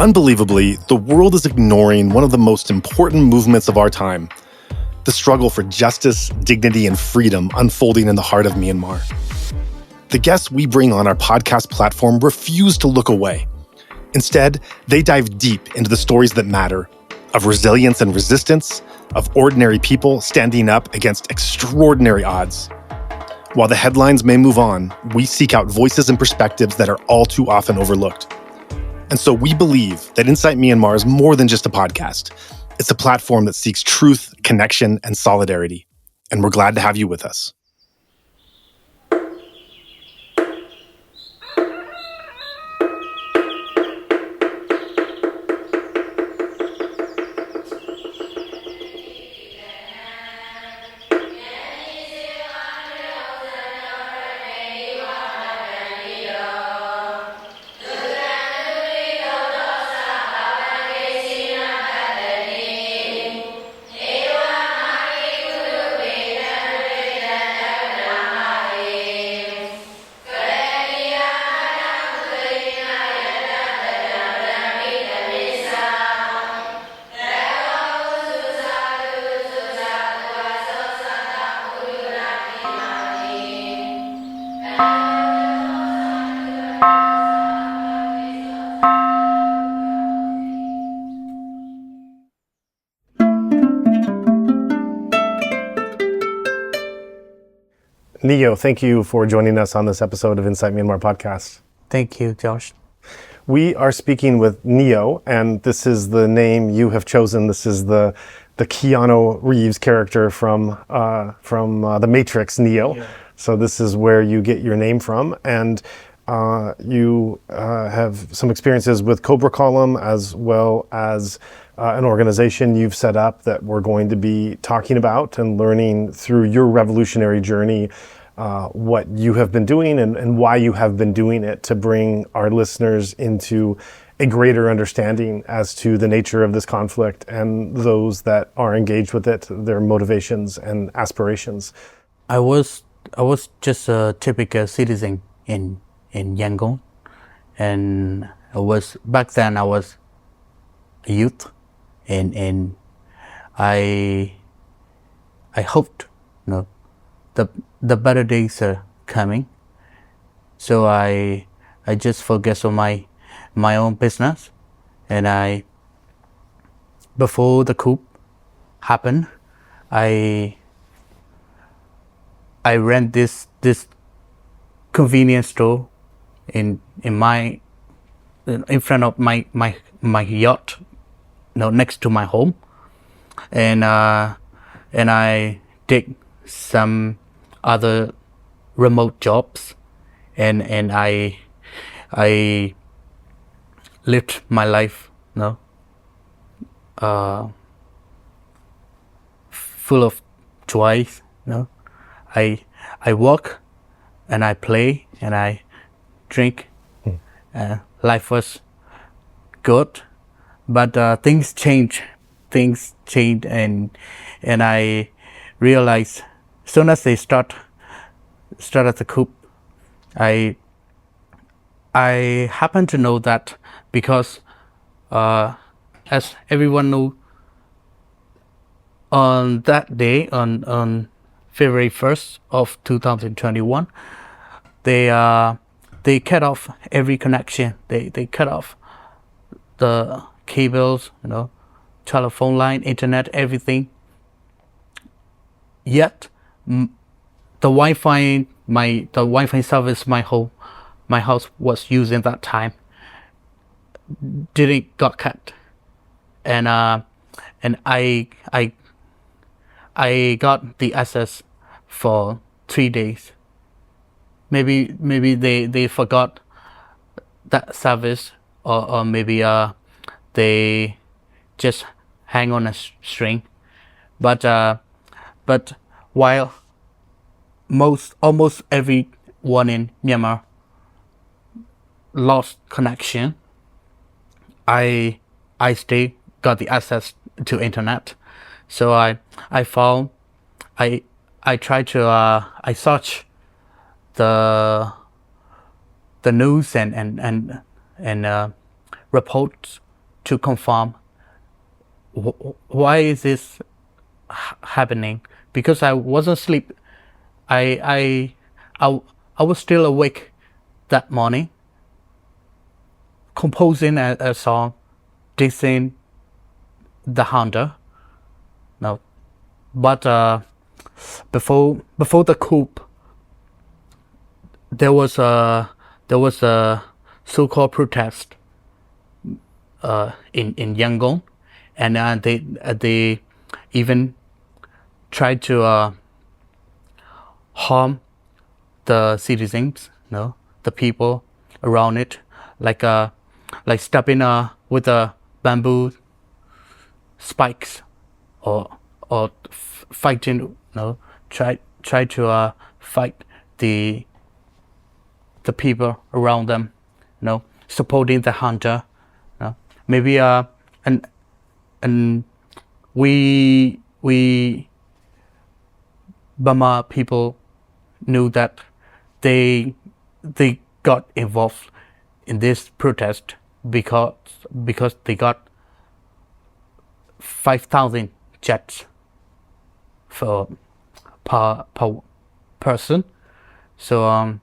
Unbelievably, the world is ignoring one of the most important movements of our time, the struggle for justice, dignity, and freedom unfolding in the heart of Myanmar. The guests we bring on our podcast platform refuse to look away. Instead, they dive deep into the stories that matter, of resilience and resistance, of ordinary people standing up against extraordinary odds. While the headlines may move on, we seek out voices and perspectives that are all too often overlooked. And so we believe that Insight Myanmar is more than just a podcast. It's a platform that seeks truth, connection, and solidarity. And we're glad to have you with us. Neo, thank you for joining us on this episode of Insight Myanmar podcast. Thank you, Josh. We are speaking with Neo, and this is the name you have chosen. This is the Keanu Reeves character from The Matrix, Neo. Yeah. So this is where you get your name from, and you have some experiences with Cobra Column as well as an organization you've set up that we're going to be talking about and learning through your revolutionary journey what you have been doing and why you have been doing it to bring our listeners into a greater understanding as to the nature of this conflict and those that are engaged with it, their motivations and aspirations. I was just a typical citizen in Yangon, and back then I was a youth, and I hoped, the better days are coming. So I just focus on my own business, and before the coup happened, I ran this convenience store in front of my yacht, next to my home, and I did some other remote jobs, and I lived my life, full of joy. I work and I play and I drink. Life was good, but things changed, and I realized as soon as they started the coup, I happen to know that because as everyone knows, on that day, on February 1st of 2021, they cut off every connection. They cut off the cables, telephone line, internet, everything. Yet the Wi-Fi service my house was using that time didn't got cut, and I got the access for 3 days. Maybe they forgot that service, or maybe they just hang on a string. But while almost everyone in Myanmar lost connection, I still got the access to internet. So I tried to I searched the news and reports to confirm why is this happening, because I wasn't asleep. I was still awake that morning, composing a song, dissing the hunter. No, but before the coup, there was a so-called protest in Yangon, and they even tried to harm the citizens, the people around it, like stepping with bamboo spikes, or fighting, try to fight the people around them, supporting the hunter, maybe and we Burma people knew that they got involved in this protest because they got 5,000 jets per person. So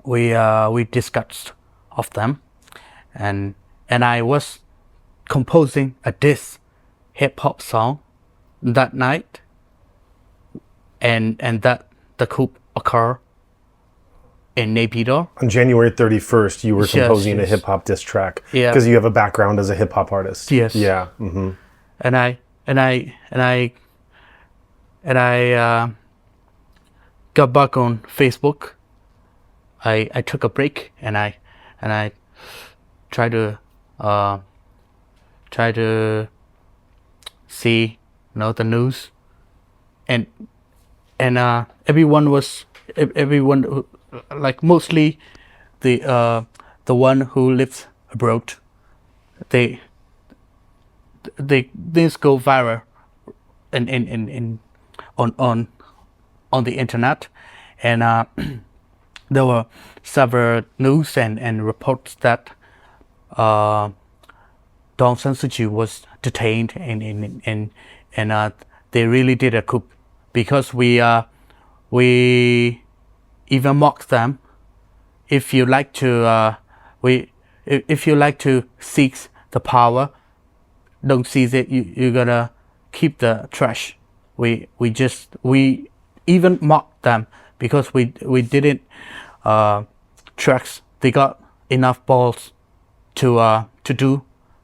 we discussed of them, and I was composing a diss hip hop song that night, and that the coup occurred in Naypyidaw. On January 31st, you were composing a hip hop diss track because you have a background as a hip hop artist. Yes. Yeah. Mm-hmm. And I got back on Facebook. I took a break, and I tried to see the news, and everyone like mostly the one who lives abroad, they this go viral in on the internet, and there were several news and reports that Daung San Suu Kyi was detained, and they really did a coup, because we even mocked them. If you like to if you like to seek the power, don't seize it. You gotta keep the trash. We even mocked them because we didn't tracks. They got enough balls to do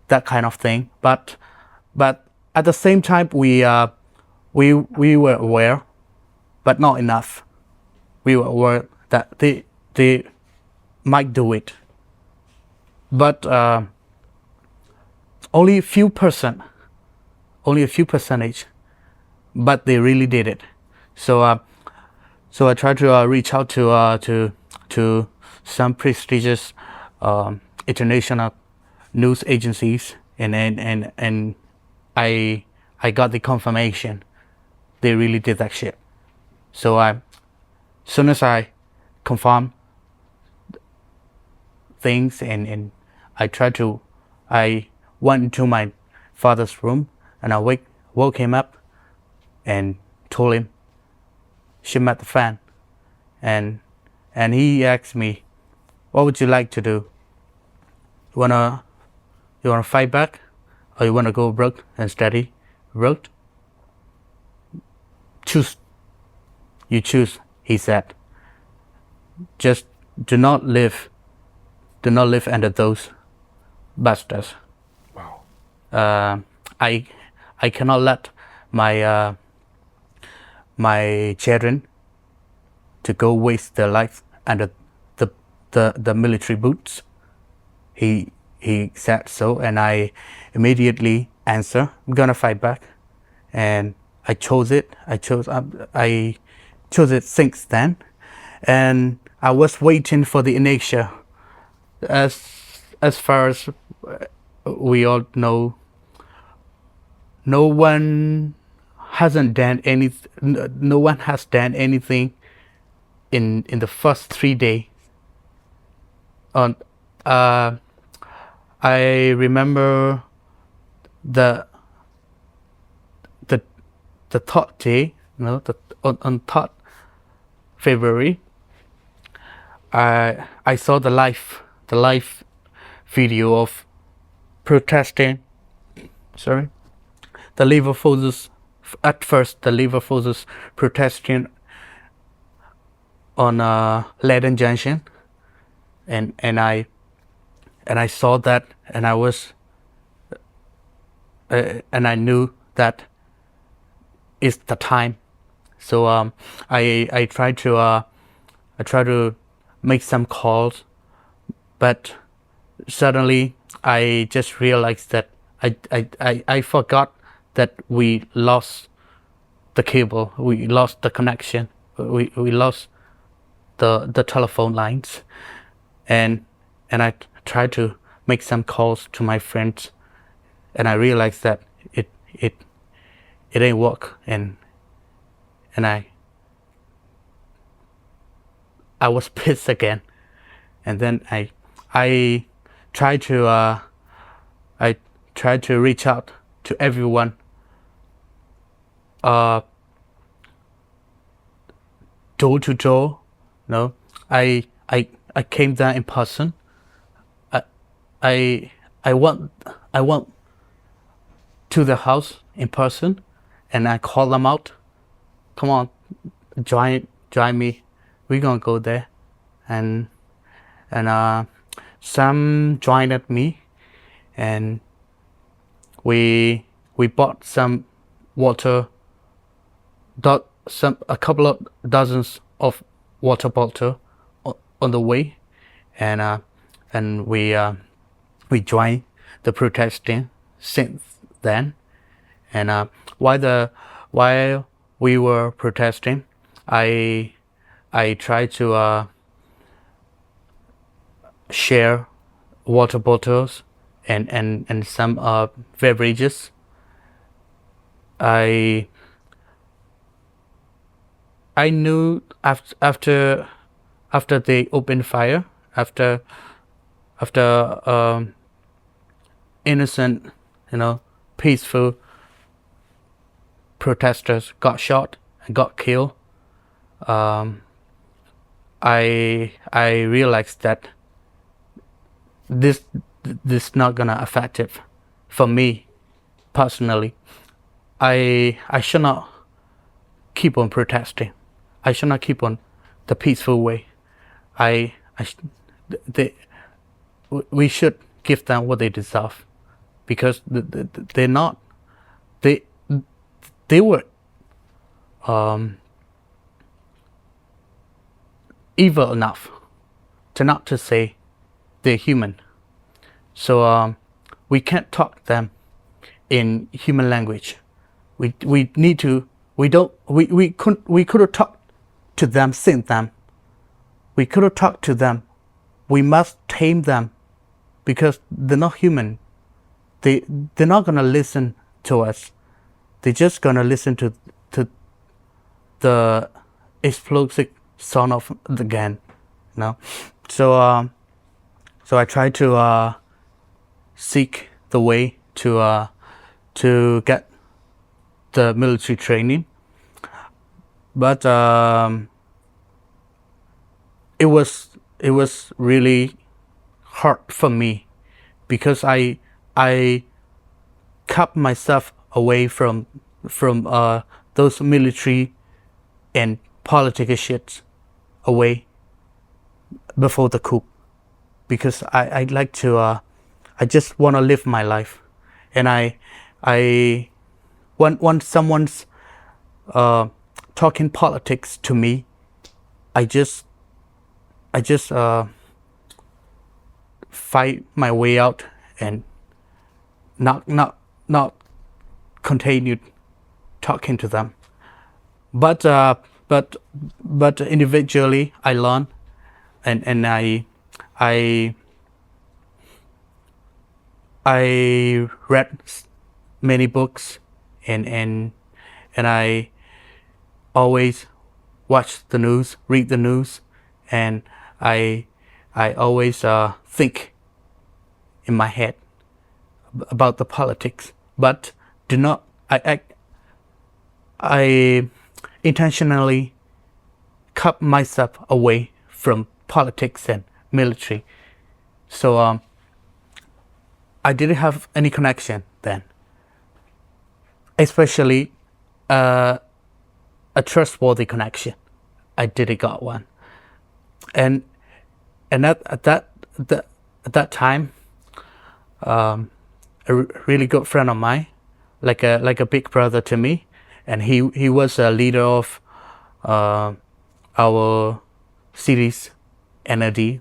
that kind of thing. But at the same time, we were aware, but not enough. We were aware that they might do it, but only a few percentage, but they really did it. So I tried to reach out to some prestigious international news agencies, and I got the confirmation they really did that shit. So as soon as I confirmed things, and I went into my father's room, and I woke him up and told him, "She met the fan," and he asked me, "What would you like to do? You wanna fight back, or you wanna go broke and study abroad? Choose. You choose," he said. "Just do not live under those bastards." Wow. I cannot let my my children to go waste their life under the military boots. He said so, and I immediately answer, "I'm gonna fight back," and I chose it. I chose it since then, and I was waiting for the inertia. As far as we all know, no one has done anything in the first 3 days. I remember the the third day, on 3rd February, I saw the live video of protesting. Sorry, the labor forces. At first, the labor forces protesting on Leiden Junction, and I saw that, and I was and I knew that it's the time. So I tried to make some calls, but suddenly I just realized that I forgot that we lost the cable, we lost the connection, we lost the telephone lines, and I tried to make some calls to my friends, and I realized that it ain't work, and I was pissed again, and then I tried to reach out to everyone, door to door. No, I came there in person. I went to the house in person, and I called them out. Come on, join me. We're gonna go there, and some joined me, and we bought some water, a couple of dozens of water bottle on the way, and we joined the protesting since then. And while we were protesting, I tried to share water bottles and some beverages. I knew after they opened fire, after innocent, peaceful protesters got shot and got killed, I realized that this not gonna affect it for me personally. I should not keep on protesting. I should not keep on the peaceful way. We should give them what they deserve, because they were evil enough to not to say they're human. So we can't talk to them in human language. We could have talked to them, seen them. We could have talked to them. We must tame them, because they're not human. They're not gonna listen to us. They're just gonna listen to the explosive sound of the gun. So I tried to seek the way to get the military training, but it was really hard for me, because I kept myself away from those military and political shit away before the coup, because I'd like to I just want to live my life, and when someone's talking politics to me, I just fight my way out and not continue talking to them. But individually I learn, and I read many books, and I always watch the news, read the news, and I always think in my head about the politics but do not. I intentionally cut myself away from politics and military. So I didn't have any connection then, especially a trustworthy connection. I didn't got one, and at that time, a really good friend of mine, like a big brother to me, and he was a leader of our city's NLD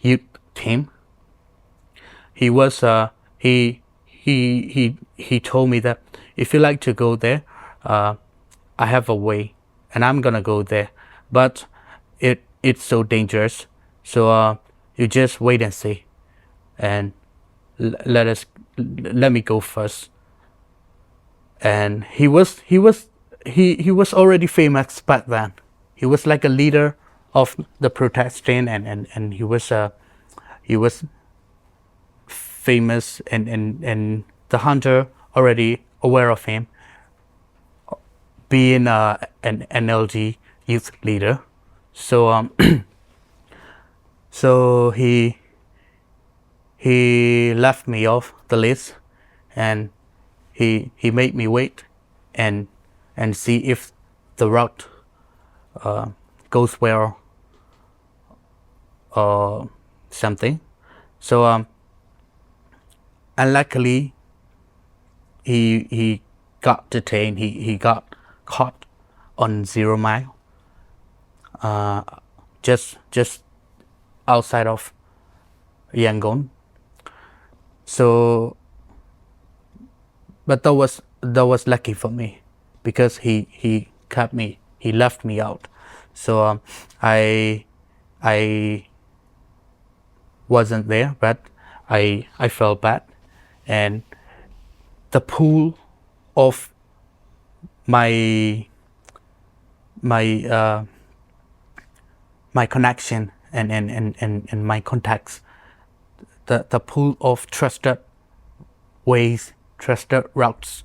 youth team. He was he told me that if you like to go there, I have a way, and I'm gonna go there, but it's so dangerous. So you just wait and see, and let me go first. And he was already famous back then. He was like a leader of the protesting, and he was famous, and the hunter already aware of him being an NLD youth leader. So so he left me off the list, and he made me wait and see if the route goes well or something. So unluckily, he got detained. He got caught on 0 mile, just outside of Yangon. So, but that was lucky for me, because he kept me. He left me out. So I wasn't there, but I felt bad, and the pool of my connection and my contacts, the pool of trusted ways, trusted routes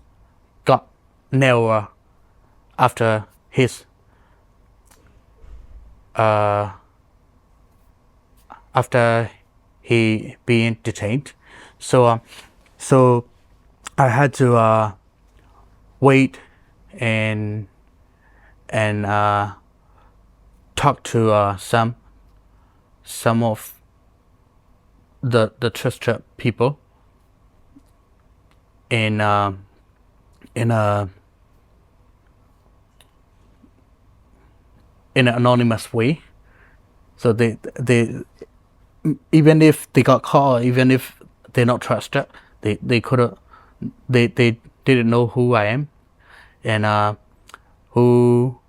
got narrower after his after he being detained. So I had to wait and talk to some of the trusted people in an anonymous way. So they even if they got caught, even if they're not trusted, they didn't know who I am, and who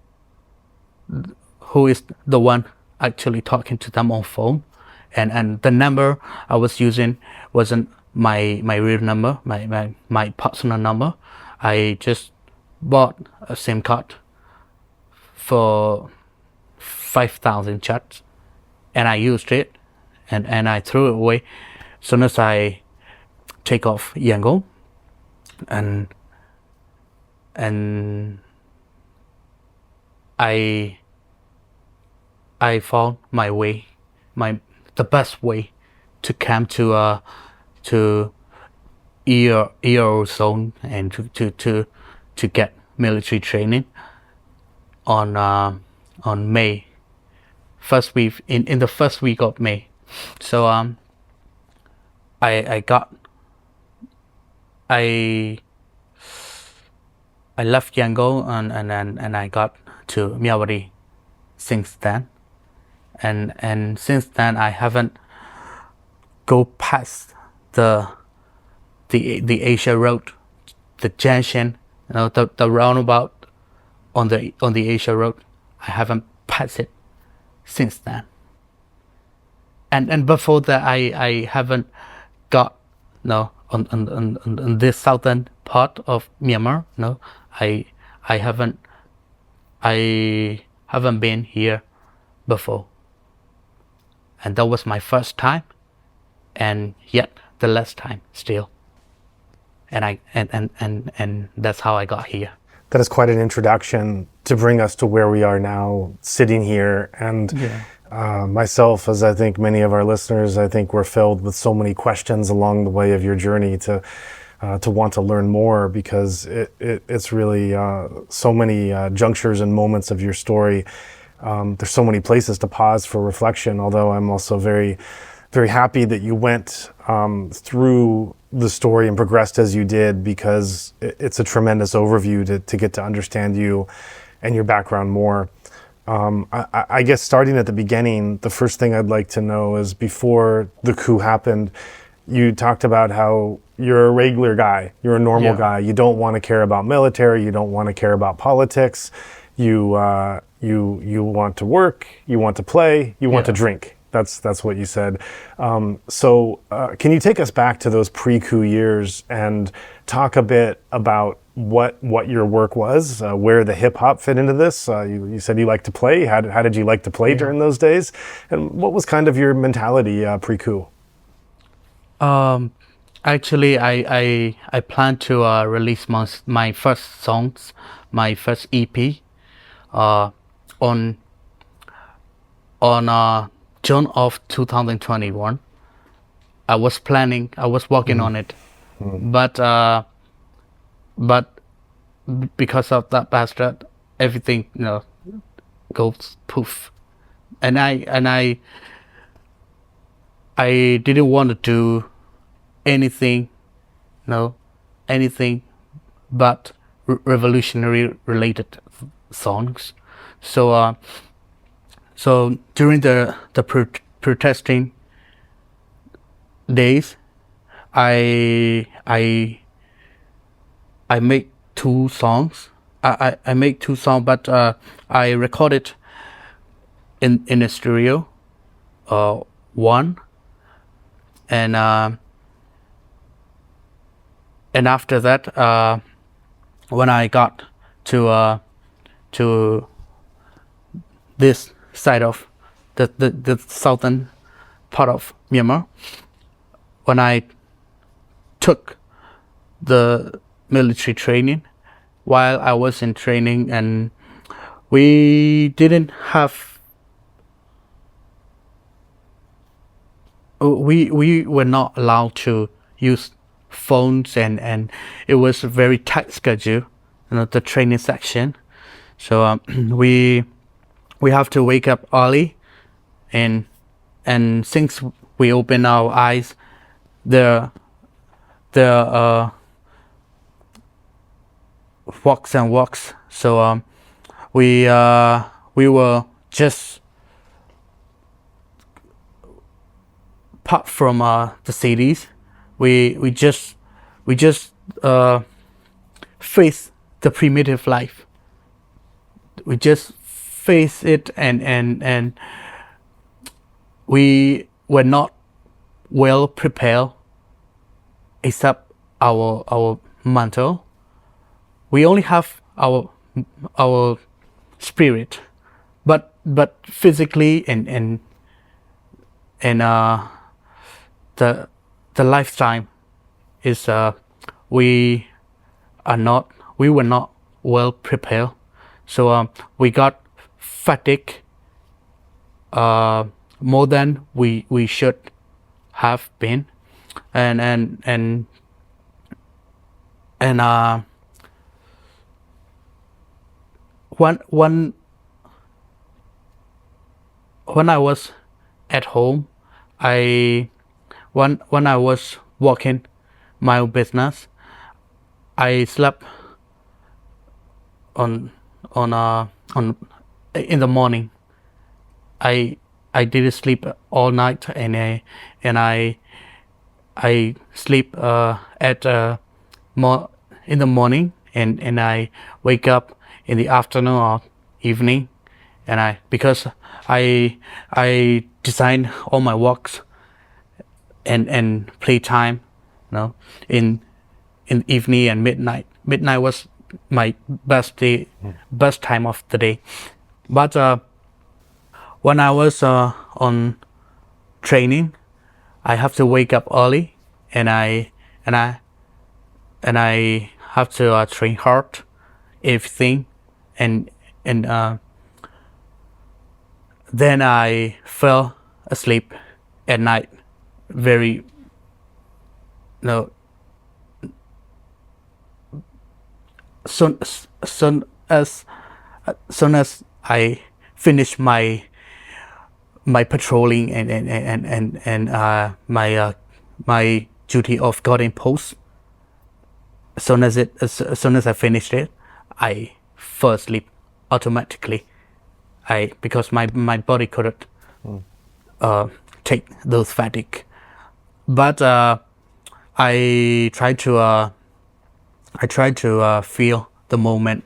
is the one actually talking to them on phone, and the number I was using wasn't my real number, my personal number. I just bought a SIM card for 5,000 chats, and I used it, and I threw it away as soon as I take off Yangon, and I found my way, the best way to come to EO zone, and to get military training on May first week, in the first week of May. So I left Yangon, and I got to Myawaddy since then, and since then I haven't go past the Asia Road, the junction, the roundabout on the Asia Road. I haven't passed it since then. And before that, I haven't got on this southern part of Myanmar. No, I haven't been here before, and that was my first time, and yet the last time still. and that's how I got here. That is quite an introduction to bring us to where we are now, sitting here. And myself, as I think many of our listeners, I think we're filled with so many questions along the way of your journey to want to learn more, because it's really so many junctures and moments of your story. There's so many places to pause for reflection, although I'm also very, very happy that you went through the story and progressed as you did, because it's a tremendous overview to get to understand you and your background more. I guess starting at the beginning, the first thing I'd like to know is, before the coup happened, you talked about how you're a regular guy, you're a normal guy. You don't want to care about military, you don't want to care about politics. You want to work, you want to play, you want to drink. That's what you said. So can you take us back to those pre-coup years and talk a bit about what your work was, where the hip hop fit into this? You said you liked to play. How did you like to play during those days? And what was kind of your mentality pre-coup? Actually, I plan to release my first songs, my first EP, on June of 2021. I was working on it, but because of that bastard, everything goes poof, and I didn't want to do anything but revolutionary related songs. So during the protesting days, I make two songs. I make two songs, but I recorded in a studio, one, and after that, when I got to this side of the southern part of Myanmar, when I took the military training, while I was in training, and we didn't have, we were not allowed to use phones, and it was a very tight schedule, the training section. So we have to wake up early, and since we open our eyes, the walks. So we were just apart from the cities. We just face the primitive life. We just face it, and we were not well prepared, except our mental. We only have our spirit, but physically and the lifetime is we were not well prepared. So we got fatigue more than we should have been, and when I was at home, when I was working my own business, I slept on in the morning. I didn't sleep all night, and I sleep at more in the morning, and I wake up in the afternoon or evening, and because I design all my works and playtime, in evening and midnight. Midnight was my best time of the day. But when I was on training, I have to wake up early, and and I have to train hard, everything, and then I fell asleep at night, very no. Soon as I finished my patrolling and my duty of guarding post, as soon as I finished it, I fell asleep automatically. Because my body couldn't take those fatigue, but I tried to feel the moment.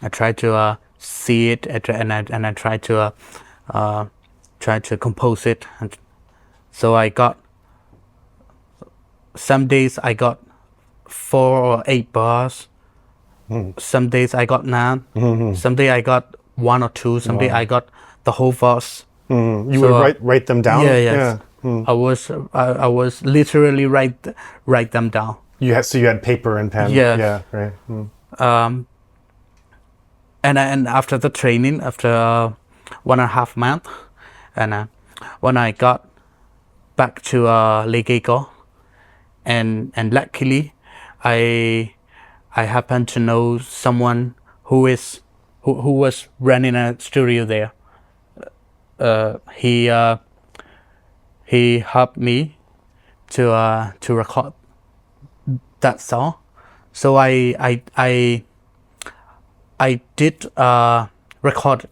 I tried to see it, and I tried to compose it. And so I got, some days I got 4 or 8 bars. Some days I got 9. Some day I got 1 or 2. Some day I got the whole verse. You would write them down? Yeah. I was literally write them down. So you had paper and pen? Yeah. Yeah, right. And after the training, after 1.5 months, and when I got back to Legago, and luckily I happened to know someone who was running a studio there. He helped me to record that song. So I did record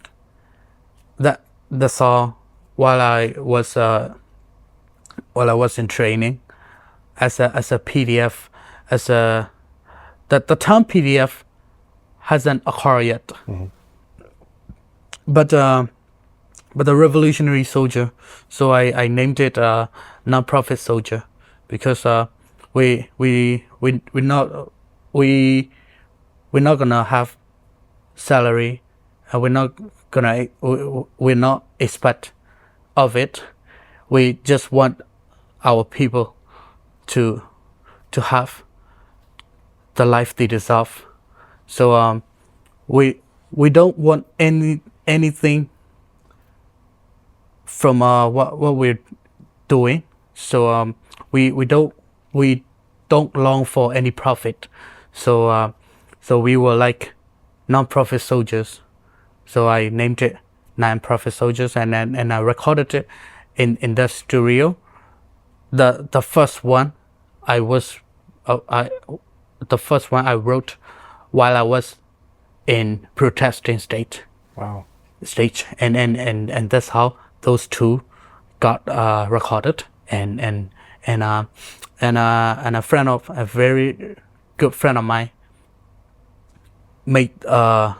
the song while I was in training as a PDF, the term PDF hasn't occurred yet. But the revolutionary soldier, so I named it non-profit soldier, because we're not gonna have salary, and we're not expect of it. We just want our people to have the life they deserve. So we don't want anything from what we're doing. So we don't long for any profit. So we were like non-profit soldiers. So I named it non-profit soldiers, and I recorded it in the studio. The first one I wrote while I was in protesting state. Wow. Stage, and that's how those two got recorded, and a very good friend of mine made the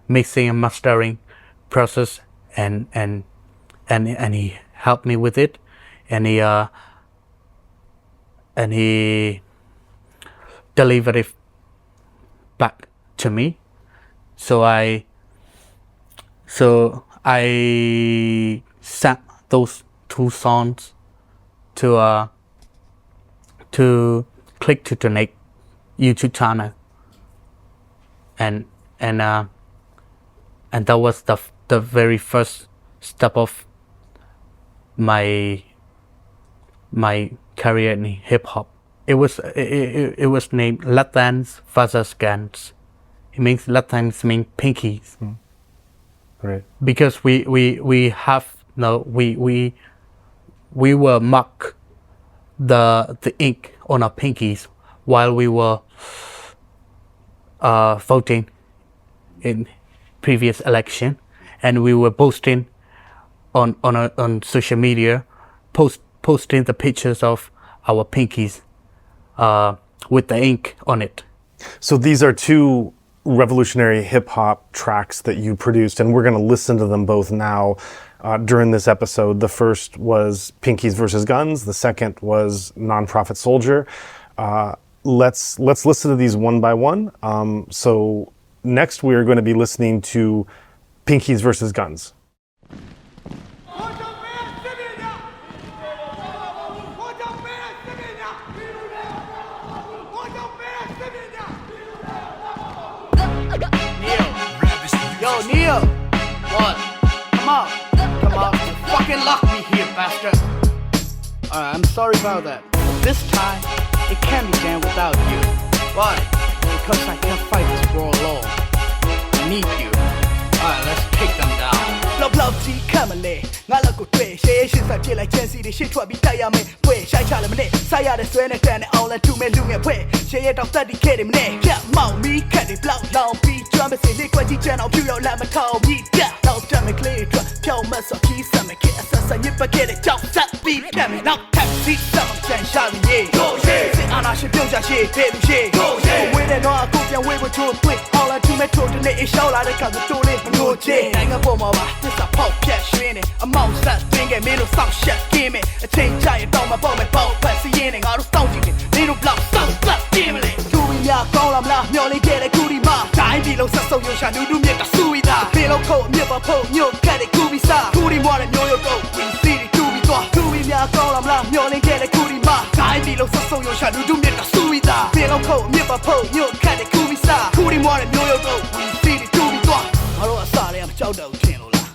mixing and mastering process, and he helped me with it, and he delivered it back to me. So I sent those 2 songs to Click to Donate YouTube channel, and that was the very first step of my career in hip hop. It was named Latans versus Guns. It means Latans mean Pinkies. Right. Because we were mark the ink on our pinkies while we were voting in previous election, and we were posting on social media, posting the pictures of our pinkies with the ink on it. So these are 2 revolutionary hip-hop tracks that you produced, and we're going to listen to them both now during this episode. The first was Pinkies versus Guns. The second was Non-Profit Soldier. Let's listen to these one by one. So next we are going to be listening to Pinkies versus Guns. I'm sorry about that. But this time, it can't be done without you. Why? Because I can't fight this war alone. I need you. Alright, let's take them down. လောက်လောက်ကြီးခတ်မလဲငါလောက်ကိုတွေ့ရှေးရှင်းစားပြစ်လိုက်ချမ်းစီတွေရှင်းထွက်ပြီးတိုက်ရမယ်ဖွင့်ဆိုင်ချလည်းမနဲ့ဆိုင်ရတဲ့ဆွဲနဲ့တန်တဲ့အောင်လဲတူမဲ့လူငယ်ဖွင့်ရှေးရတော့တက်ဒီခဲ့တယ်မနဲ့ပြတ်မောင်မီခတ်တွေဘလောက်လောင်ပြီးကျွမ်းမစင်လေးကွက်ကြီးချမ်းအောင်ပြူရောက်လာမထောင်ပြီးပြတ်တော့တက်မဲ့ကလေးတွေဖြောင်းမဆော်ကြီးစမ်းမဲ့ခဲ့အဆက်ဆက်ညစ်ပတ်ခဲ့တဲ့ကြောက်ဆက်ပြီးပြတ်မယ်နောက်ထပ်စီးစမ်းချမ်းရှာပြီးရေးကိုရှေးစစ်အာနာရှိပြုံးချရှေးဖေးလူရှေးကိုရှေးဝေးတဲ့တော့အကူပြန်ဝေးဖို့ချိုးပွင့်အောင်လဲတူမဲ့ထိုးတဲ့နေ့အရှောက်လာတဲ့ခါကိုတိုးလေးမလို့ချေနိုင်ငံပေါ်မှာပါသစ္စာဖောက်ဖြတ်ရွှင်းနေအမောက်ဆက်တွင်းခဲ့မင်းတို့စောက်ရှက်ကင်းမယ်အချိန်ကြရင်တော့မပေါ့မဲ့ပေါ့ဖက်စီရင်နေငါတို့စောင့်ကြည့်နေမင်းတို့ဘလောက်စောက်ဆက်ပြင်းမလဲသူရင်းများကောင်းလာမလားမျောလေးခဲ့တဲ့ကူဒီမှာတိုင်းပြည်လုံးဆက်စုံရုံရှာနူးနူးမြက်ကစူဝီတာဖေလုံးခုတ်အမြစ်ပါဖို့ညို့ခတ်တဲ့ကူဘီစာကူဒီမော်တဲ့မျိုးရုပ်တော့ဝင်စီတီတူဘီတော့သူရင်းများကောင်းလာမလားမျောလေးခဲ့တဲ့ကူဒီမှာတိုင်းပြည်လုံးဆက်စုံရုံရှာနူးနူးမြက်ကစူဝီတာဖေလုံးခုတ်အမြစ်ပါဖို့ညို့ခတ်တဲ့ကူဘီစာကူဒီမော်တဲ့မျိုးရုပ်တော့ဝင်စီတီတူဘီတော့ငါတို့အစားလေးကမကြောက်တော့ဘူးထင်လို့လား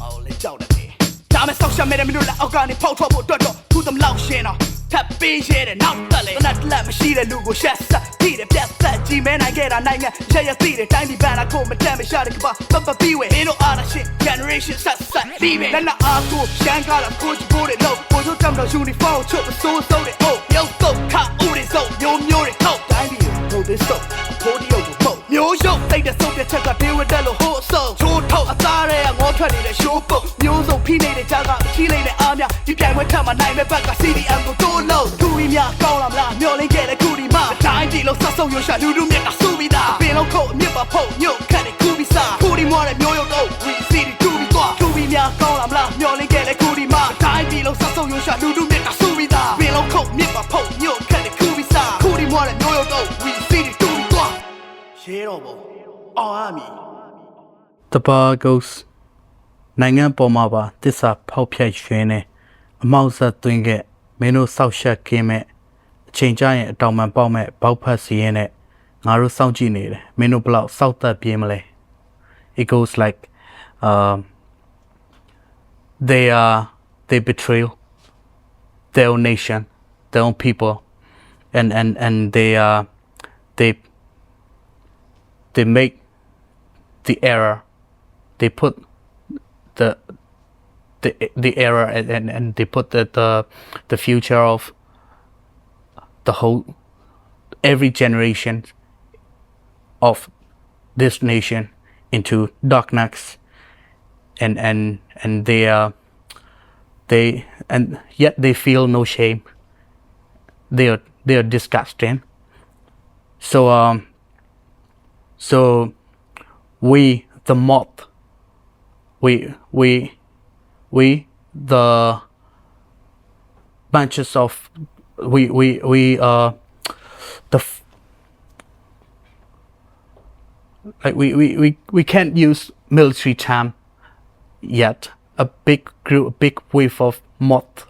အော်လေကြောက်တယ်ဒါမဲ့ဆောက်ရှက်မဲ့တဲ့မင်းတို့လက်အောက်ကနေဖောက်ထွက်ဖို့အတွက်တော့ခုသမလောက်ရှင်းတော့ထပ်ပေးရဲတဲ့နောက်တက်လေတနတ်လက်မရှိတဲ့လူကိုရှက်ဆက်ပြီးတဲ့ပြတ်သက်ကြီးမဲနိုင်ခဲ့တာနိုင်ငံရရသိတဲ့တိုင်းပြည်ဘန်လာကိုမတက်မရှာတဲ့ကပါပပပြီးဝဲမင်းတို့အားလားရှင်း generation ဆက်ပြီးပဲလက်လက်အားကိုရှမ်းကားလာကိုချဖို့တဲ့လို့ကိုတို့တမ်းတော့ uniform ချုပ်မစိုးစိုးတဲ့ဟုတ်ရုပ်တော့ခဦးတွေစုံမျိုးမျိုးတွေထုတ်တိုင်းပြည်ကိုthis so ကိုဒီရုပ်ကိုထုတ်မျိုးရုပ်တိတ်တဲ့စုပ်ပြချက်ကဒေဝတက်လို့ဟိုအစုံချိုးထုတ်အသားတွေကငေါထွက်နေတဲ့ show ပုတ်မျိုးစုံဖိနေတဲ့ကြားကချီးလိုက်တဲ့အားများဒီပြိုင်ပွဲထက်မှနိုင်မဲ့ဘက်က CDM ကိုတိုးလို့ကူရီများကောင်းလာမလားမျောလင်းခဲ့တဲ့ကူဒီမှာတိုင်းပြည်လုံးဆက်စုံရုံရှာလူလူမြက်ကစူပြီးသားပင်လုံးခုတ်အမြစ်ပါဖို့ညို့ခတ်တဲ့ကူဘီစာကူဒီမော်တဲ့မျိုးရုပ်တော့ဝင်စီတီတူပြီးသွားကူရီများကောင်းလာမလားမျောလင်းခဲ့တဲ့ကူဒီမှာတိုင်းပြည်လုံးဆက်စုံရုံရှာလူလူမြက်ကစူပြီးသားပင်လုံးခုတ်မြစ်ပါဖို့ညို့ခတ်တဲ့ကူဘီစာကူဒီမော်တဲ့မျိုးရုပ်တော့ဝင်စီတီတူပြီးသွားရဲတော့ဘောအောင်အမီ The bar goes နိုင်ငံပေါ်မှာပါတစ္ဆာဖောက်ဖျက်ရွှင်းနေအမောက်ဆက်သွင်းခဲ့မင်းတို့စောက်ရှက်ကင်းမဲ့အချိန်ကြရင်အတောင်ပံပေါက်မဲ့ဘောက်ဖက်စီရင်နဲ့ငါတို့စောင့်ကြည့်နေတယ်မင်းတို့ဘလောက်စောက်သက်ပြေးမလဲ It goes like they betray their own nation their own people and they make the error they put the error and they put the future of the whole every generation of this nation into darkness and yet they feel no shame they are disgusting so we the mob we the bunches of we can't use military term yet a big group a big wave of moth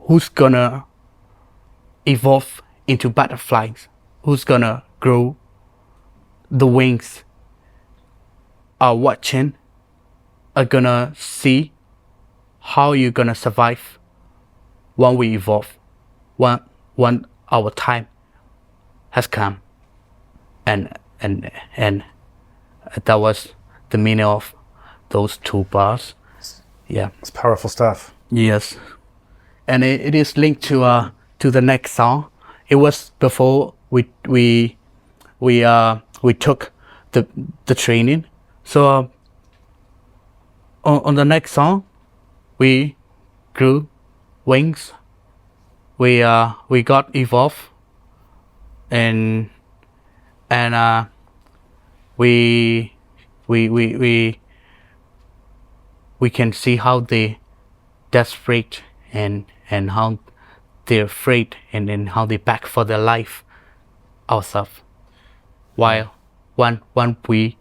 who's gonna evolve into butterflies who's gonna grow the wings are watching are gonna see how you're gonna survive when we evolve when our time has come and that was the meaning of those two bars. Yeah, It's powerful stuff. yes, and it is linked to the next song. It was before we took the training. So on the next song, we grew wings. We got evolved, and we can see how they desperate and how they're afraid and how they back for their life ourselves. While when we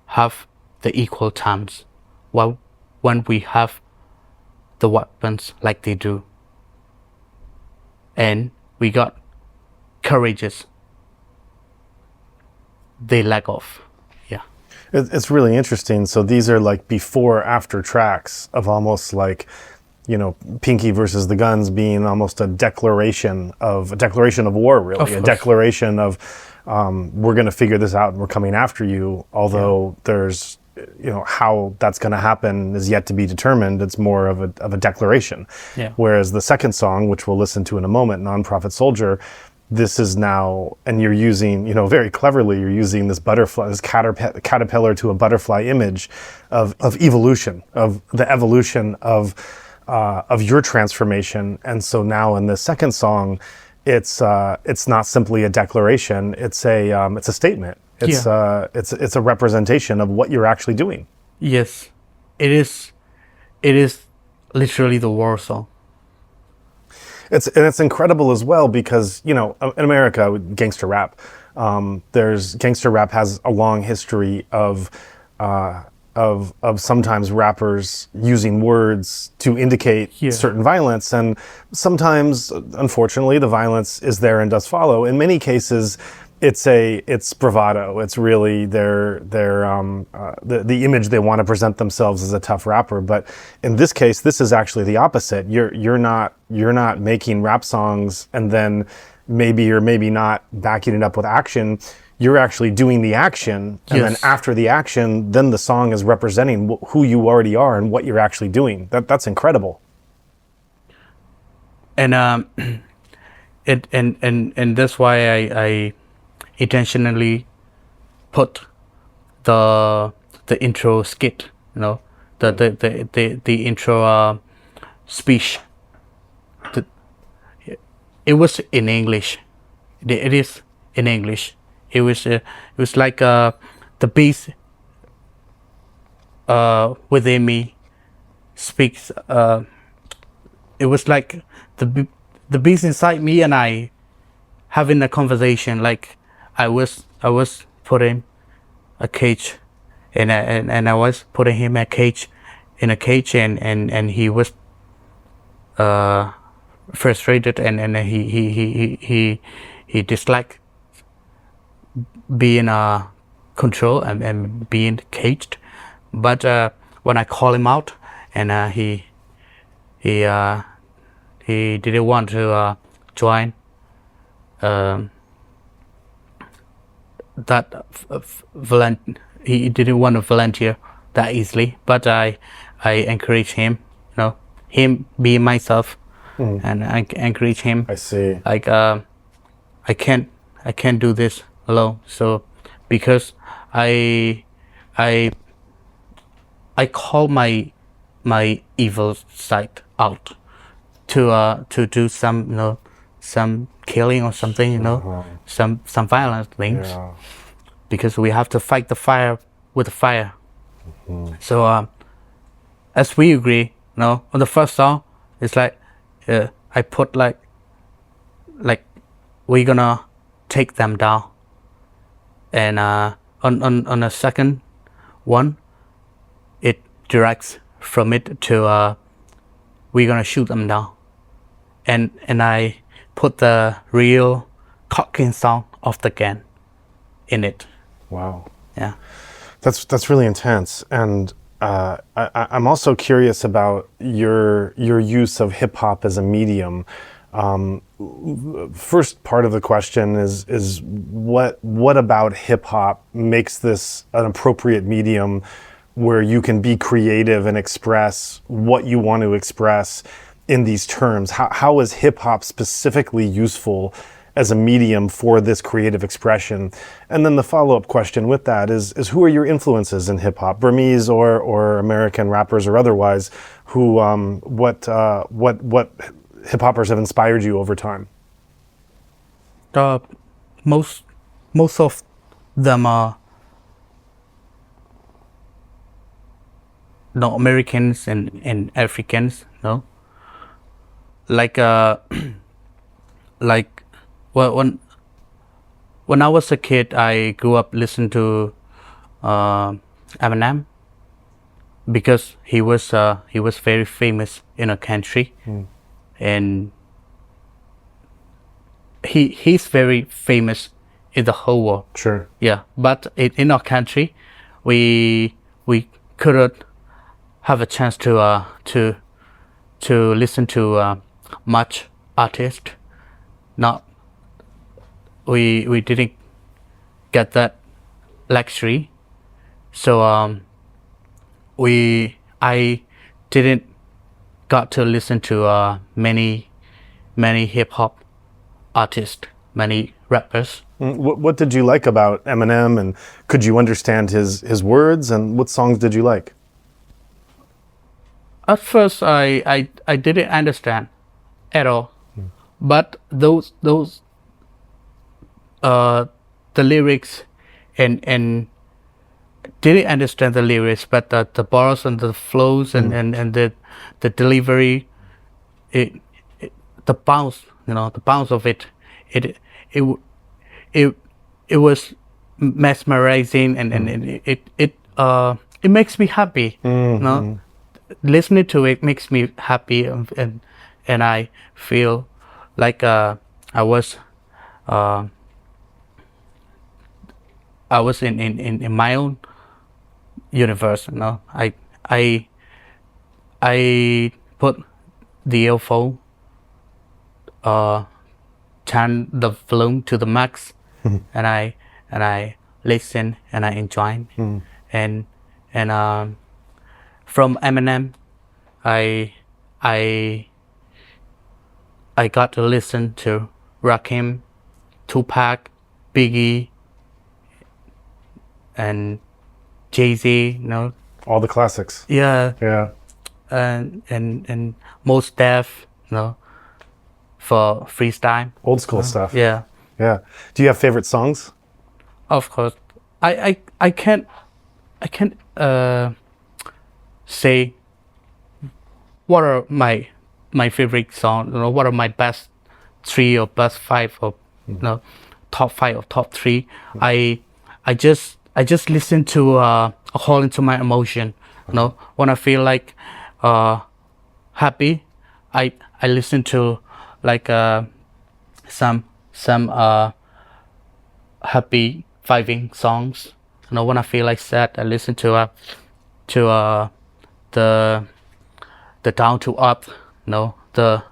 have the equal terms, when we have the weapons like they do, and we got courageous, they lack off. Yeah. It's really interesting. So these are like before after tracks of almost like Pinky versus the Guns being almost a declaration of war, really, a declaration of we're going to figure this out and we're coming after you. Although there's how that's going to happen is yet to be determined. It's more of a declaration. Yeah. Whereas the second song, which we'll listen to in a moment, Non-Profit Soldier, this is now, and you're using, very cleverly, you're using this butterfly, this caterpillar to a butterfly image of evolution, of the evolution of your transformation. And so now in the second song, it's not simply a declaration; it's a statement. It's a representation of what you're actually doing. Yes, it is. It is literally the war song. It's incredible as well because in America, gangster rap, gangster rap has a long history of sometimes rappers using words to indicate certain violence, and sometimes, unfortunately, the violence is there and does follow. In many cases, it's bravado. It's really the image they want to present themselves as a tough rapper. But in this case, this is actually the opposite. You're not making rap songs and then maybe or maybe not backing it up with action. You're actually doing the action, and then after the action, then the song is representing who you already are and what you're actually doing. That's incredible. And and that's why I intentionally put the intro skit, the intro speech. It was in English. It is in English. It was like the beast within me speaks. It was like the beast inside me and I having a conversation. Like I was putting a cage, and I was putting him in a cage, and he was frustrated, and he disliked being controlled and being caged. But when I call him out, and he didn't want to join he didn't want to volunteer that easily, but I encourage him, him being myself, and I encourage him. I see. Like I can't do this alone. So because I call my evil side out to do some some killing or something, some violent things, because we have to fight the fire with the fire. So as we agree, on the first song, it's like I put like we're gonna take them down, and on the second one, it directs from it to we're gonna shoot them down, and I put the real cocking sound of the gun in it. Wow. Yeah. That's really intense, and I'm also curious about your use of hip hop as a medium. First part of the question is what about hip hop makes this an appropriate medium where you can be creative and express what you want to express in these terms? How is hip hop specifically useful as a medium for this creative expression? And then the follow-up question with that is who are your influences in hip hop, Burmese or American rappers or otherwise, who what hip hoppers have inspired you over time? Most of them are Americans and Africans, like well, when I was a kid, I grew up listening to Eminem, because he was very famous in a country, and he's very famous in the whole world. Sure. Yeah, but in our country, we couldn't have a chance to to listen to much artist. Not we didn't get that luxury, so I didn't got to listen to many hip hop artists, many rappers. What did you like about Eminem, and could you understand his words, and what songs did you like? At first, I didn't understand at all, but those the lyrics and didn't understand the lyrics, but the bars and the flows and the delivery, the bounce, the bounce of it was mesmerizing, and it makes me happy. Listening to it makes me happy, and I feel like I was in my own universe. I put the earphone, turn the volume to the max, and I listen and I enjoy, and from Eminem, I got to listen to Rakim, Tupac, Biggie, and Jay-Z. All the classics. Yeah. Yeah. And Mos Def, for freestyle. Old school stuff. Yeah. Yeah. Do you have favorite songs? Of course. I can't say what are my favorite songs, what are my best 3 or best 5 or top 5 or top 3. I just listen to according to my emotion. When I feel like happy, I listen to like some happy vibing songs. When I feel like sad, I listen to the down to up, the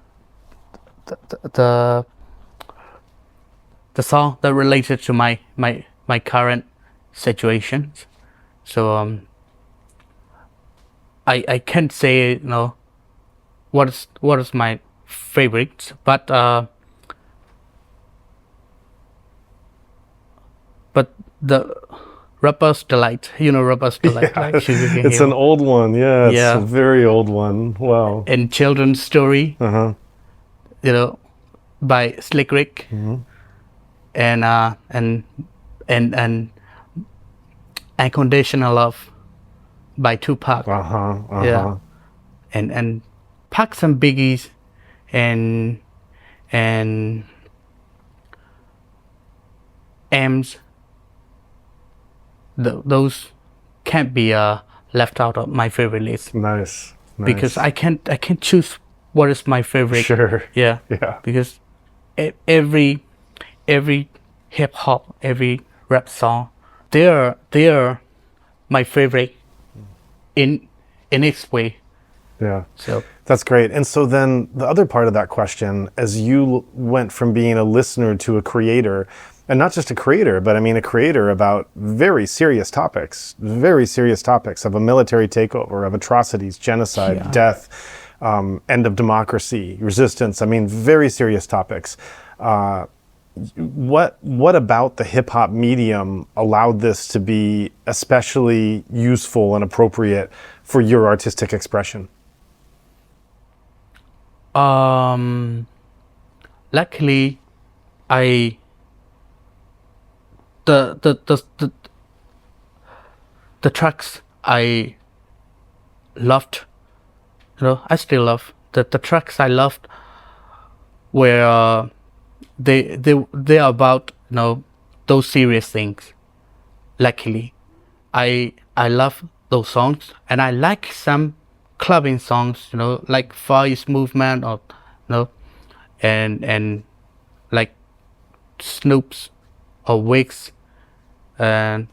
song that related to my current situations. So I can't say what is my favorite, but the Rapper's Delight, Rapper's Delight, Yeah. like Sugar Cane It's Hill. an old one. Yeah. It's Yeah. a very old one. Wow. And Children's Story, by Slick Rick, and Unconditional Love by Tupac. Yeah, and Pac some Biggies, and M's. Those can't be left out of my favorite list. Nice. Because I can't choose what is my favorite. Sure. Yeah. Yeah. Because every hip hop, every rap song, they are my favorite in its way. Yeah. So That's great. And so then the other part of that question, as you went from being a listener to a creator, and not just a creator, but I mean a creator about very serious topics of a military takeover, of atrocities, genocide, death, end of democracy, resistance. I mean, very serious topics. What about the hip hop medium allowed this to be especially useful and appropriate for your artistic expression? Luckily, the tracks I loved, I still love the tracks I loved were they are about those serious things. Luckily, I love those songs, and I like some clubbing songs, like Far East Movement, or and like Snoop's or Wigs, and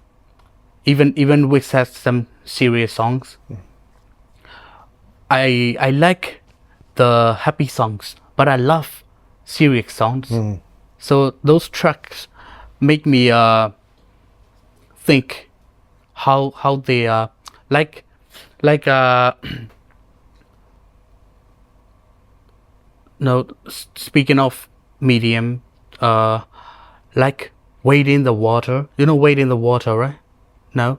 even Wigs has some serious songs. I like the happy songs, but I love serious songs. So those tracks make me think how they like no, speaking of medium, like wade in the water. You know wade in the water, right? No,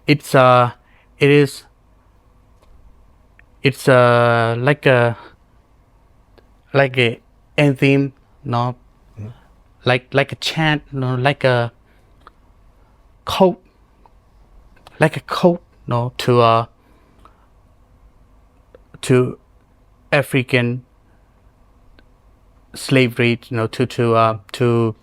it's like a anthem, no, like a chant, no, like a code, no, to African slavery, you know, to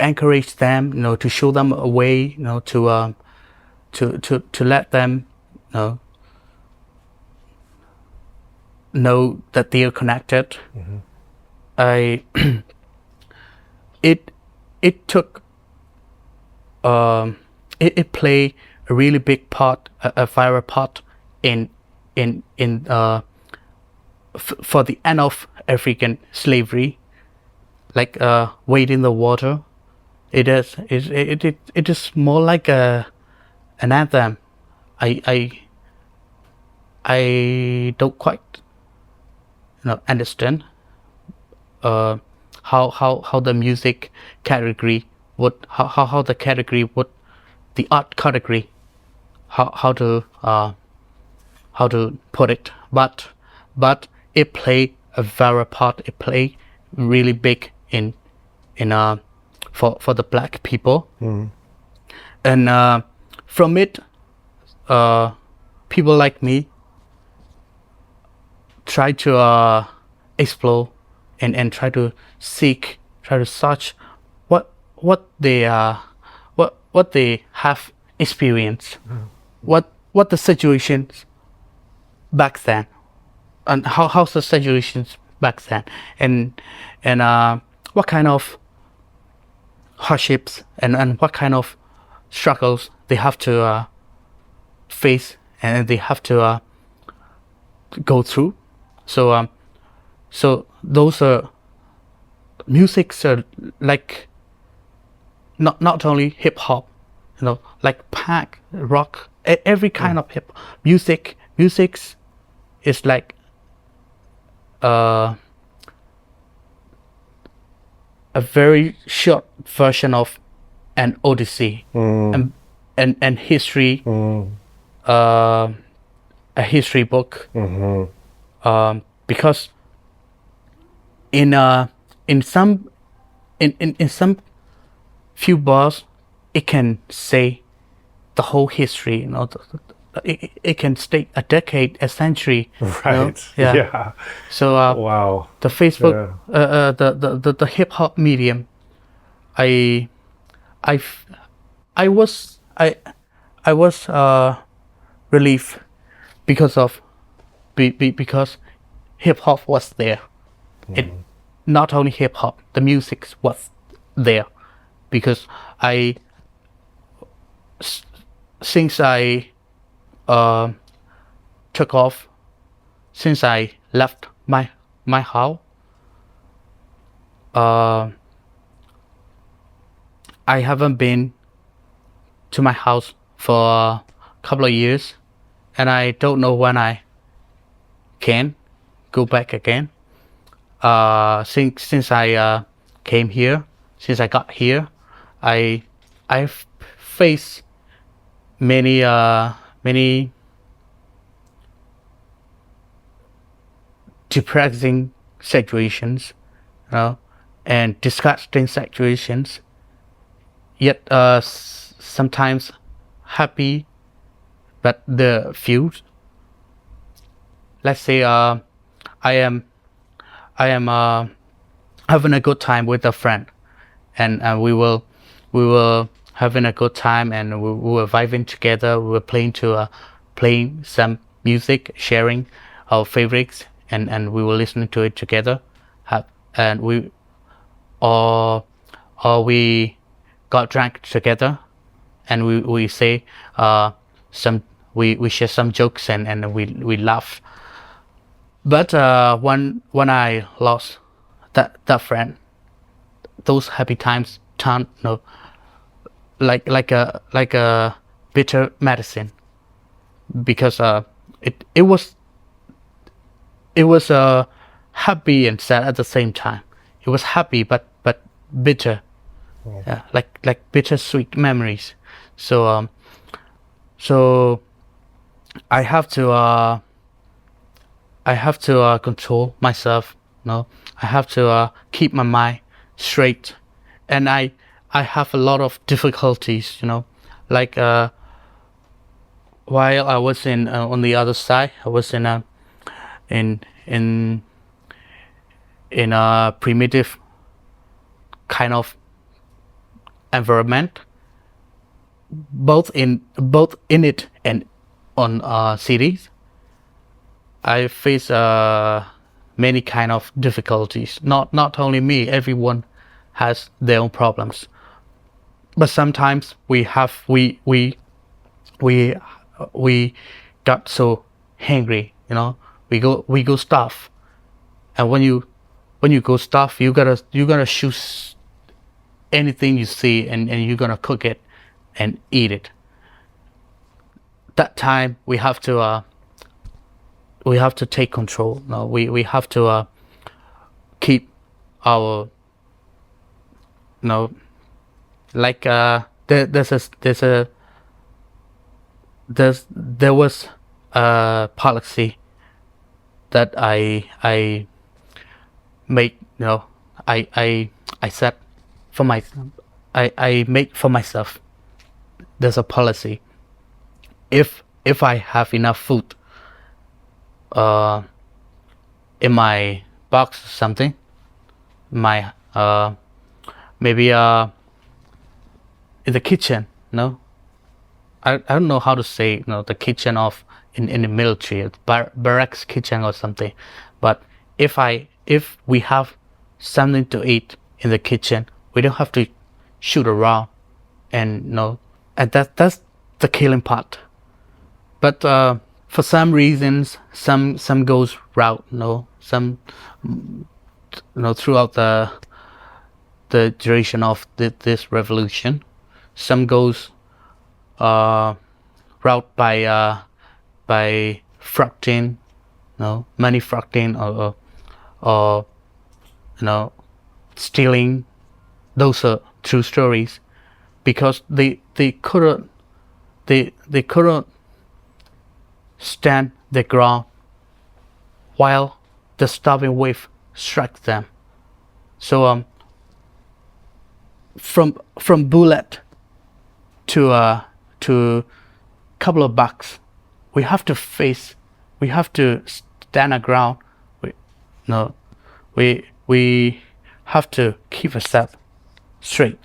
encourage them, you know, to show them a way, you know, to let them, you know that they are connected. It took it played a really big part, a viral part in for the end of African slavery, like wade in the water. It is more like an anthem. I don't quite, you know, understand how the music category would, how the category would, the art category, how to put it, but it played a viral part. It played really big in for the black people. And from it, people like me try to explore and try to seek, try to search what they have experienced, what the situations back then, and how's the situations back then, and what kind of hardships and what kind of struggles they have to face and they have to go through. So those musics are like not only hip hop, you know, like punk, rock, every kind of hip music. Musics is like a very short version of an odyssey and history, a history book, because in some few bars it can say the whole history, you know, it can state a decade, a century, right? You know? Yeah. So Wow. the Facebook, the hip hop medium, I was relieved because hip hop was there. It not only hip hop, the music was there, because since I took off, since I left my house, I haven't been to my house for a couple of years, and I don't know when I can go back again. Since I came here, since I got here, I've faced many depressing situations, you know, and disgusting situations, yet sometimes happy, but the few, let's say I am having a good time with a friend, and we will having a good time, and we were vibing together. We were playing some music, sharing our favorites, and we were listening to it together. And we we got drunk together, and we say some we share some jokes and we laugh. But when I lost that friend, those happy times turned like a bitter medicine, because it was happy and sad at the same time. It was happy but bitter, like bittersweet memories. So I have to control myself. I have to keep my mind straight, and I have a lot of difficulties. Like while I was on the other side, I was in a primitive kind of environment, both in it and on cities. I face many kind of difficulties. Not only me, everyone has their own problems. But sometimes we got so hungry, we go starve. And when you go starve, you gotta choose anything you see and you're gonna cook it and eat it. That time we have to take control. We have to keep our like there was a policy that I make. I set for I make for myself. There's a policy. If I have enough food in my box or something, my maybe in the kitchen, I don't know how to say, the kitchen of in the military, barracks kitchen or something. But if we have something to eat in the kitchen, we don't have to shoot around, and and that's the killing part. But for some reasons, some goes route, some throughout the duration of this revolution, some goes route by fracking, money fracking, or stealing. Those are true stories, because they couldn't stand their ground while the starving wave struck them. So from bullet to couple of bucks, we have to stand our ground. We have to keep ourselves straight.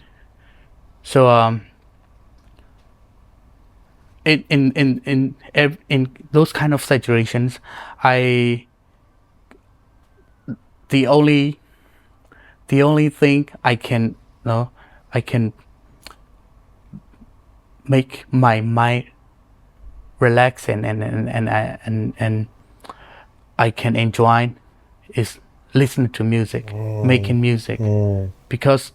So in those kind of situations, the only thing I can make my mind relax and I can enjoy is listening to music, making music, because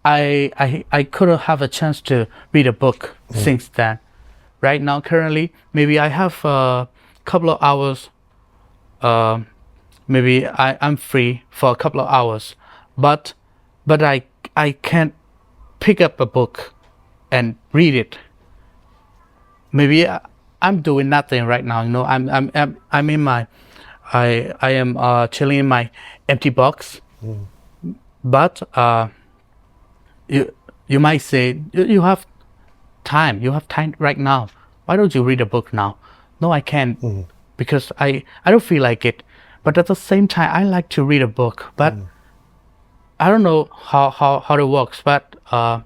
I couldn't have a chance to read a book since then. Right now, currently, maybe I have a couple of hours. Maybe I'm free for a couple of hours, but I can't pick up a book and read it. Maybe I'm doing nothing right now. I'm in my I am chilling in my empty box. But you might say you have time right now. Why don't you read a book now? No, I can't, because I don't feel like it. But at the same time, I like to read a book. But I don't know how it works. But I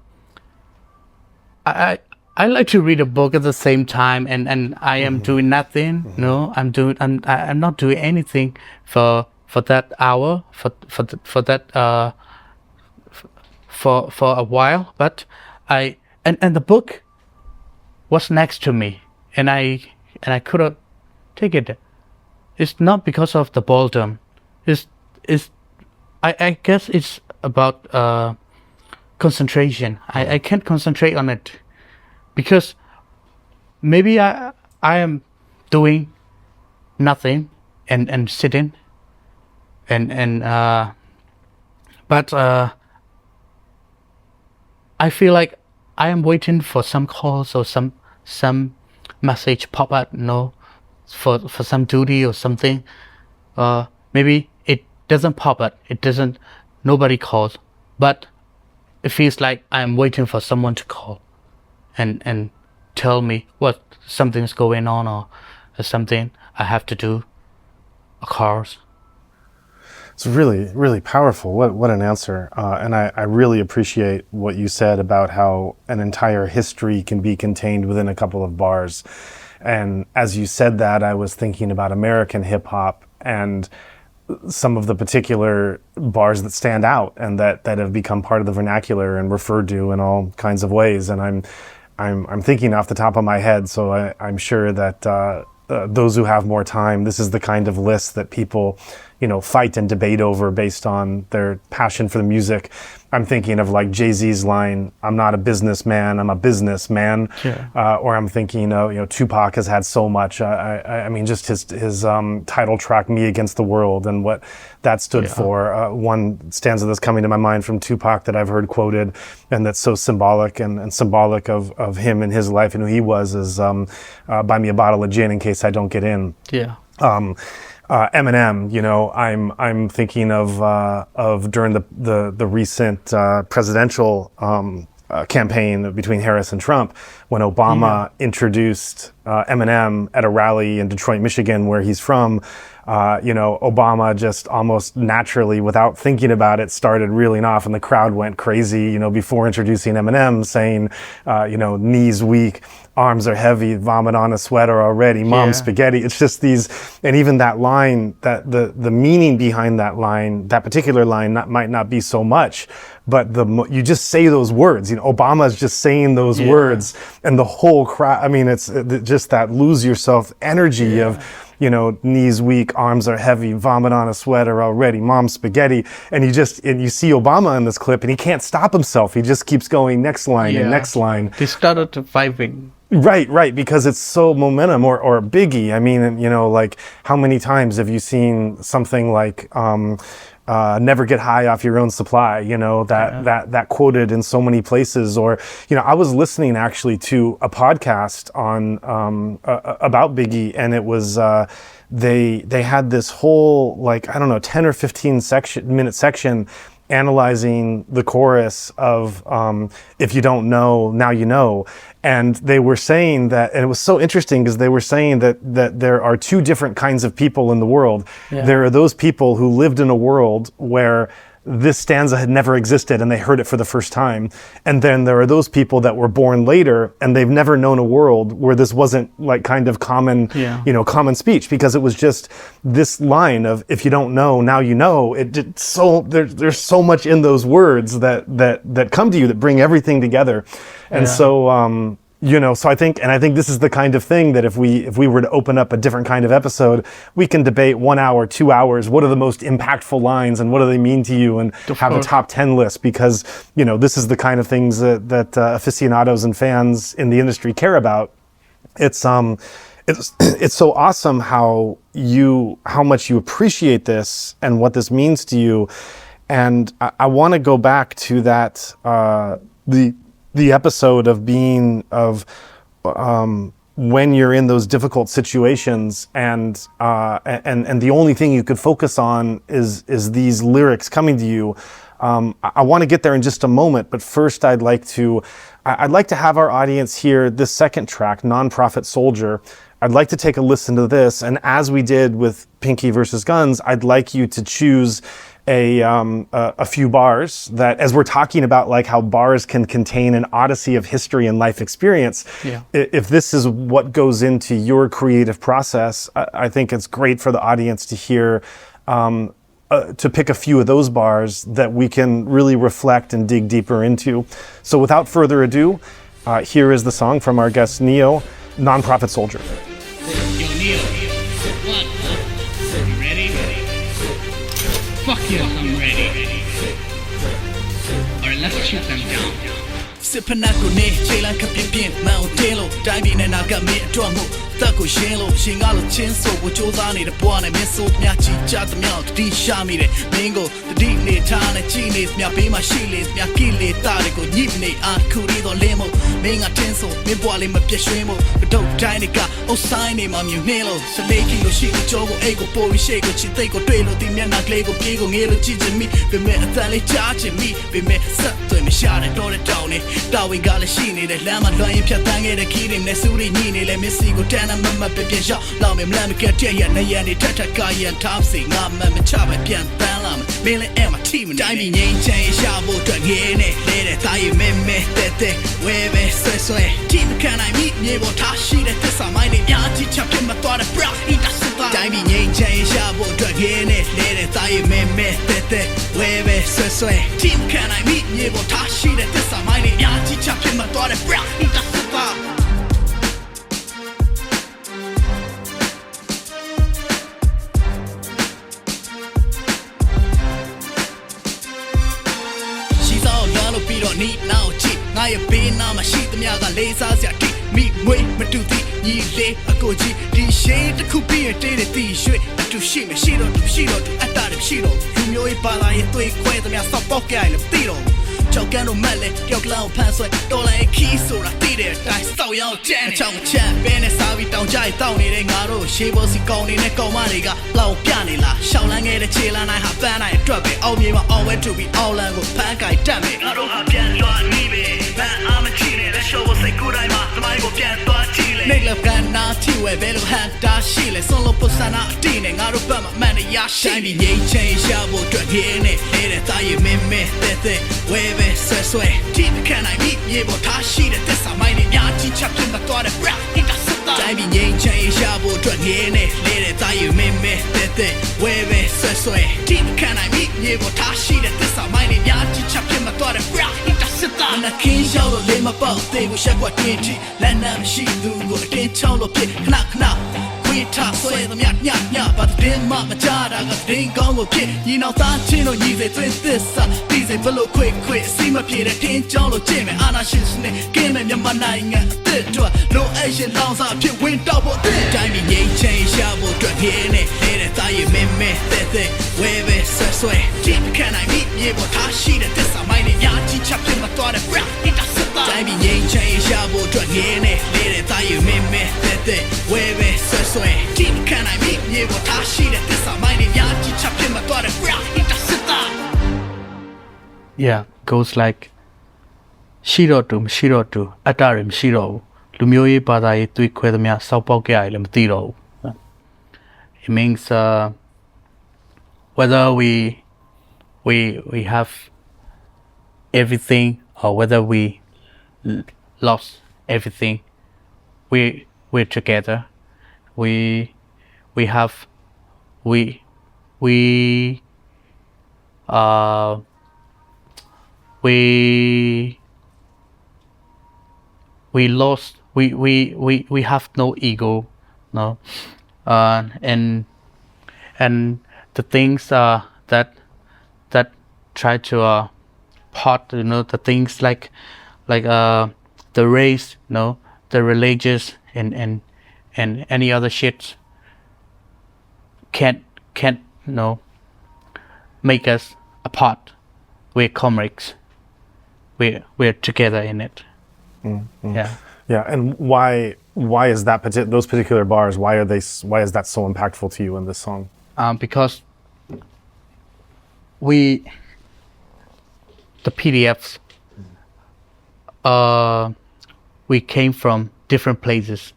like to read a book at the same time, and I am doing nothing. I'm not doing anything for that hour, for a while. But and the book was next to me, and I couldn't take it. It's not because of the boredom. I guess it's about concentration. I can't concentrate on it because maybe I am doing nothing and sitting but I feel like I am waiting for some calls or some message pop up, for some duty or something. Maybe it doesn't pop up. Nobody calls, but it feels like I'm waiting for someone to call and tell me what something's going on or something I have to do, a course. It's really, really powerful. What an answer. And I really appreciate what you said about how an entire history can be contained within a couple of bars. And as you said that, I was thinking about American hip hop and some of the particular bars that stand out and that have become part of the vernacular and referred to in all kinds of ways. And I'm thinking off the top of my head, so I'm sure that those who have more time, this is the kind of list that people, fight and debate over based on their passion for the music. I'm thinking of like Jay-Z's line, "I'm not a businessman, I'm a businessman." Yeah. Or I'm thinking, Tupac has had so much. I mean, just his title track, "Me Against the World," and what that stood for. One stanza that's coming to my mind from Tupac that I've heard quoted, and that's so symbolic and symbolic of him and his life and who he was, is "Buy me a bottle of gin in case I don't get in." Yeah. Eminem, I'm thinking of during the recent presidential campaign between Harris and Trump, when Obama introduced Eminem at a rally in Detroit, Michigan, where he's from. Obama just almost naturally, without thinking about it, started reeling off, and the crowd went crazy, before introducing Eminem, saying, "Knees weak, arms are heavy, vomit on a sweater already, mom's spaghetti." It's just these, and even that line, that the meaning behind that line, that particular line, might not be so much, but you just say those words. Obama's just saying those words, and the whole crowd. I mean, it's just that lose yourself energy of, knees weak, arms are heavy, vomit on a sweater already, mom's spaghetti. And you see Obama in this clip, and he can't stop himself. He just keeps going next line and next line. They started vibing. Right, because it's so momentum, or Biggie. I mean, like, how many times have you seen something like, never get high off your own supply, that quoted in so many places. Or, I was listening actually to a podcast on about Biggie, and it was they had this whole, like, I don't know, 10 or 15 minute section analyzing the chorus of "If you don't know, now you know." And they were saying that, and it was so interesting because they were saying that there are two different kinds of people in the world. Yeah. There are those people who lived in a world where this stanza had never existed and they heard it for the first time. And then there are those people that were born later and they've never known a world where this wasn't like kind of common, common speech, because it was just this line of "if you don't know, now you know." There's so much in those words that come to you that bring everything together. And so, so I think this is the kind of thing that if we were to open up a different kind of episode, we can debate 1 hour, 2 hours, what are the most impactful lines and what do they mean to you, and have a top 10 list, because, this is the kind of things that aficionados and fans in the industry care about. It's so awesome how much you appreciate this and what this means to you. And I want to go back to that, the episode of when you're in those difficult situations and the only thing you could focus on is these lyrics coming to you. I want to get there in just a moment, but first I'd like to have our audience hear this second track, "Nonprofit Soldier." I'd like to take a listen to this, and as we did with Pinky versus Guns, I'd like you to choose a few bars that, as we're talking about like how bars can contain an odyssey of history and life experience, if this is what goes into your creative process, I think it's great for the audience to hear, to pick a few of those bars that we can really reflect and dig deeper into. So without further ado, Here is the song from our guest Neo, Non-Profit Soldier. Yo, Neo, what? You ready? Fuck yes, I'm ready. Alright, let's shoot them down. Sipanaku ne, Jailan Kapipin, Mountelo, diving and Agami, Drumu, Taku Shelo, Shingalo Chinso, which was on it, Puana Misso, Miachi, Chat the Milk, D Shamire, Mingo, the deep knit, Tana, Chinis, Miabima Shilis, Miakili, Tariko, Yipne, Aunt Kurido Lemo, Minga Tenso, Mibuali Mapishemo, the dope Jinica, O Sine, Mamunelo, Saleki, Shiko, Jogo, Ego, Pori Shako, Chiteko, Trelo, Timiana, Glego, Gigo, Nero, Chijimi, we met a tally charging me, we met Sato, and shot it, or it down it. Darwin Galashini, the Lama Lion Piatang, the Kidim, Nesuri Nini, let me see go down and Mamma Pepia, Lam and Lamika, Nayani, Tatakai, and Topsy, Mamma Chaba, Pian Talam, Millie Emma Team, Diving Yang Chan, Shabo, Dragene, let it die, Meme, Tete, Webe, Sesue, Team, can I meet me? What Tashi, that is a mighty Yanti, Chapping, my daughter, Bra, Diving Yang Chan, Shabo, Dragene, let it die, Meme, Tete, Webe, Sesue, Team, can I meet me? What Tashi, that is a mighty Yanti, Chapping, my daughter, Bra, Need now, cheap. Now you're being on my sheet. The Miaga lays out your teeth. Me, wait, but do the ye lay a go G. The shade, the could be a day that the shit. To shit, me, she don't do, I thought of she don't. You know it, but I do it quite the Mia Stop Island, Tito. Chokano Mele, your clown pants, Dola and keys, so I did it. I saw your Jan, Chong Chan, Ben, Savi, down Jai, down in Garo. She was going in a Comariga, Lau Pianila, Shaolang at a chill, and I have ban, I drop it. Oh, me, all went to be all and with pack, I damn it. I don't have Pian, man, I'm a chile. The show was a good I must, I go Pian, Chile. Nigga, Gana, Tiwe, Velo, Hand, Chile, Solo Posana, Dine, Arubama, Man, Yashi, Yay, Change, Shabo, Dragene, I Meme, Tete, Webe. Sesue, Team, can I meet you? What Tashi, that is a mighty Yachi, Chaplin, the daughter, Bra, Diving Yang Chan, Shabo, Dragene, let it die, Meme, Tete, Webe, Sesue, Team, can I meet you? What Tashi, that is a mighty Yachi, Chaplin, the daughter, Bra, and I can't show the name about they will share what 20, Lana, she do go again, Cholo, knock. Talk so them yak, but the dim mama jada, got the ding gong will kick. You know, Tantino, you they twist this up. These a below quick, see my Peter, King Jolo Jimmy, Anna Shisne, game and your manang at the no Asian lawns up, you win double. Diving Yang Chain, Shabo, Dragene, let it die, Meme, Tete, Webe, Sesue. Team, can I meet you? What Tashi, that this a mighty Yachi, Chaplin, my daughter, Bra, Diving Yang Chain, Shabo, Dragene, let it die, Meme, Tete, Webe, Sesue. Team, can I meet you? What Tashi, that this a mighty Yachi, Chaplin, my daughter, Bra, Yeah, goes like Shirotum, Atarim, Shiro, Lumui Badai, Tuiquedamia, Saupoke Island, Tiro. It means whether we have everything or whether we lost everything, we're together. We have have no ego, no, and the things that try to part, the things like the race, the religious and any other shit can't make us apart. We're comrades. We're together in it. Mm-hmm. Yeah. And why is that those particular bars? Why is that so impactful to you in this song? Because the PDFs, we came from different places,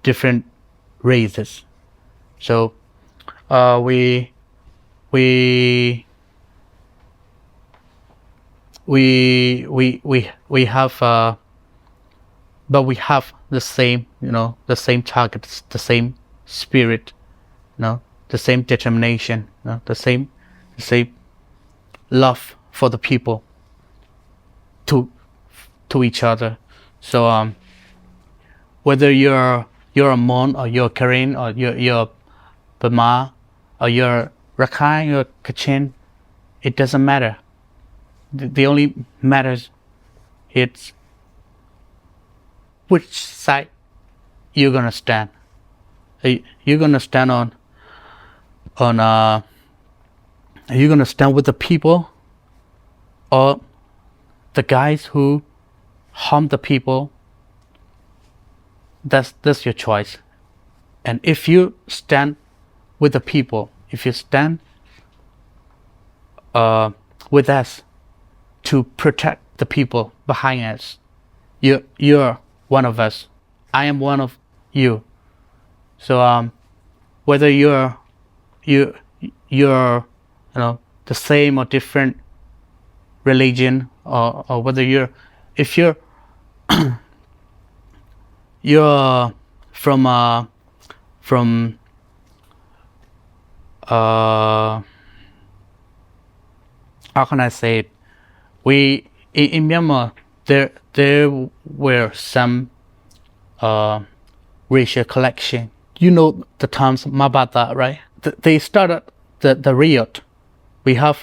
different races. So we have but we have the same, the same targets, the same spirit, the same determination, the same love for the people, to each other. So whether you're a Mon or you're Karen or you're Burma or you're Rakhine or Kachin, it doesn't matter. The only matters it's which side you're gonna stand. You're gonna stand on are you gonna stand with the people or the guys who harm the people? That's your choice. And if you stand with the people, if you stand with us to protect the people behind us, you're one of us. I am one of you. So whether you're the same or different religion, or whether if you're you're from how can I say it? We in Myanmar there were some racial collection. You know the terms Mabata, right? They started the riot. We have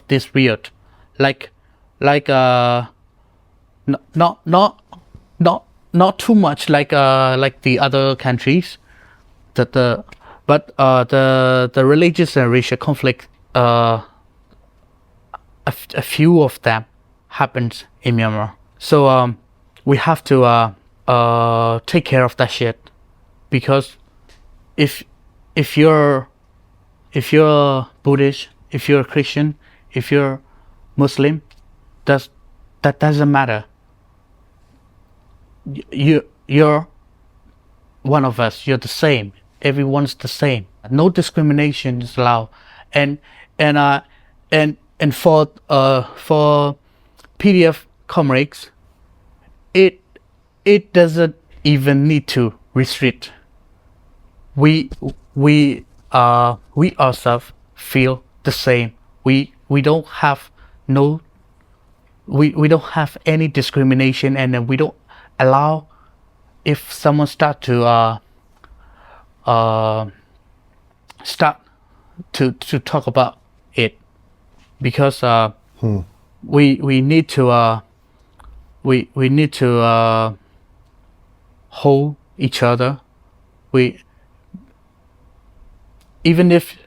this riot, like not too much like the other countries. But the religious and racial conflict, a few of them happens in Myanmar. So we have to take care of that shit, because if you're Buddhist, if you're Christian, if you're Muslim, that doesn't matter. You're one of us. You're the same. Everyone's the same. No discrimination is allowed. And for PDF comrades, it doesn't even need to restrict. We ourselves feel the same. We don't have we don't have any discrimination, and then we don't allow if someone start to talk about it, because we need to hold each other. Even if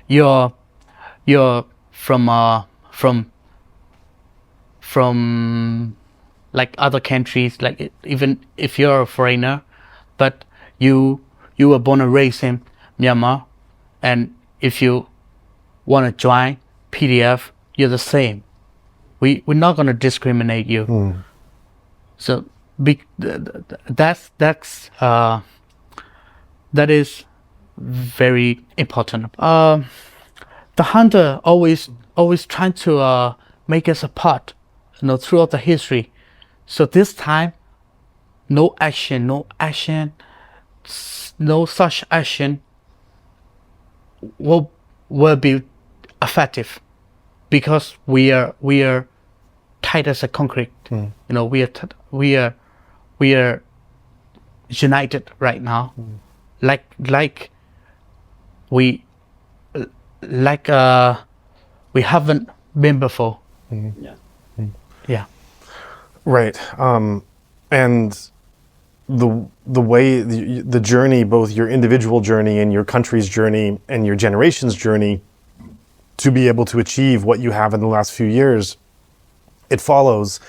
you're from like other countries, like even if you're a foreigner, but you were born and raised in Myanmar, and if you want to join PDF, you're the same. We're not going to discriminate you. So that is very important. The hunter always trying to make us apart, throughout the history. So this time, no such action will be effective, because we are tight as a concrete. We are united right now, like we haven't been before. Yeah. Right. And the way the journey, both your individual journey and your country's journey and your generation's journey, to be able to achieve what you have in the last few years, it follows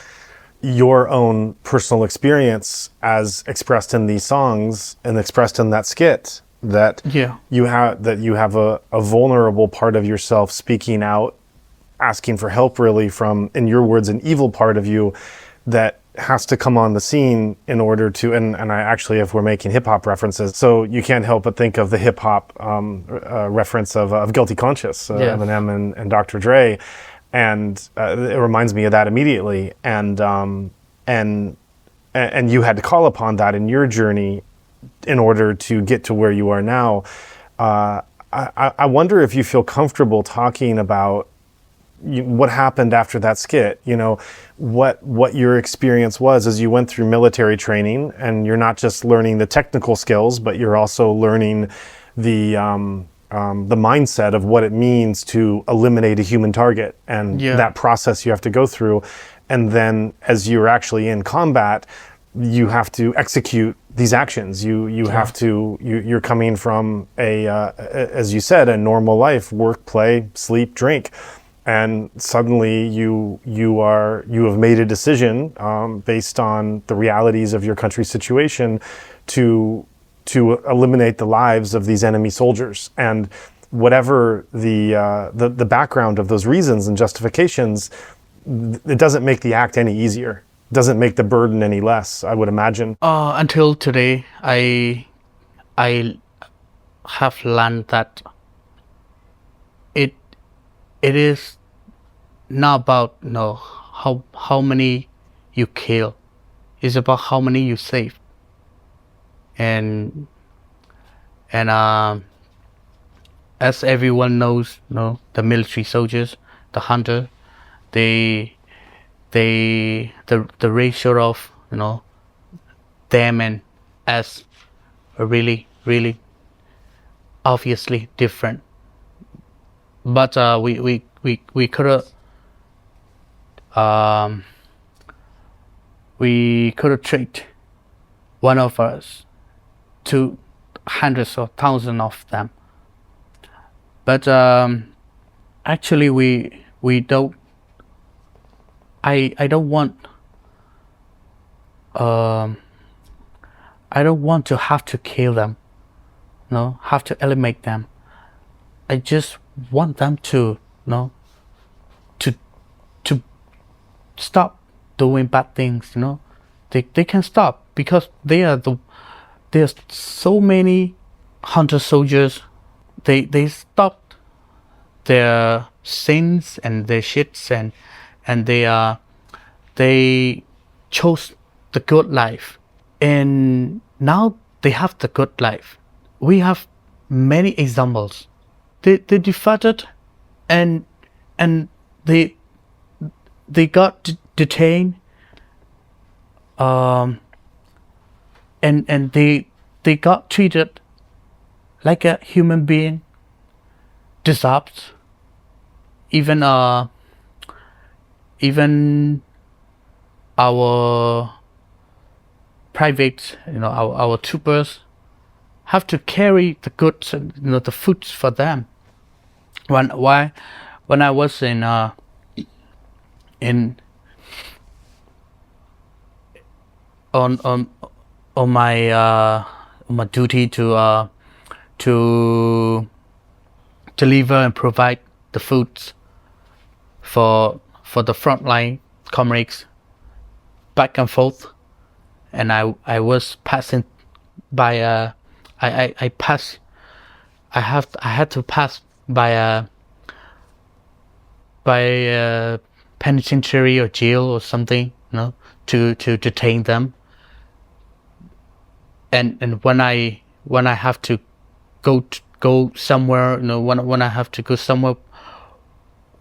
your own personal experience as expressed in these songs and expressed in that skit, that you have a vulnerable part of yourself speaking out, asking for help, really, from, in your words, an evil part of you that has to come on the scene in order to, and I actually, if we're making hip hop references, so you can't help but think of the hip hop reference of Guilty Conscious, Eminem and Dr. Dre, and it reminds me of that immediately. And you had to call upon that in your journey in order to get to where you are now. I wonder if you feel comfortable talking about what happened after that skit. What your experience was as you went through military training, and you're not just learning the technical skills, but you're also learning the mindset of what it means to eliminate a human target, and that process you have to go through. And then as you're actually in combat, you have to execute these actions. You have to, you're coming from as you said, a normal life, work, play, sleep, drink. And suddenly you have made a decision based on the realities of your country's situation to eliminate the lives of these enemy soldiers. And whatever the background of those reasons and justifications, it doesn't make the act any easier. It doesn't make the burden any less, I would imagine. Until today, I have learned that it is not about how many you kill. It's about how many you save. And as everyone knows, the military soldiers, the hunter, the ratio of them and us are really, really obviously different. But we could have tricked one of us to hundreds or thousands of them. But actually we don't. I don't want to have to kill them, have to eliminate them. I just want them to to stop doing bad things. They can stop, because there's so many hunter soldiers. They stopped their sins and their shits, and they chose the good life, and now they have the good life. We have many examples. They defaulted, and they got detained, and they got treated like a human being deserves. Even our privates, our troopers, have to carry the goods and the foods for them. When I was in on my duty to deliver and provide the foods for the frontline comrades back and forth, and I was passing by I had to pass by a penitentiary or jail or something, to detain them. And when I have to go somewhere, when I have to go somewhere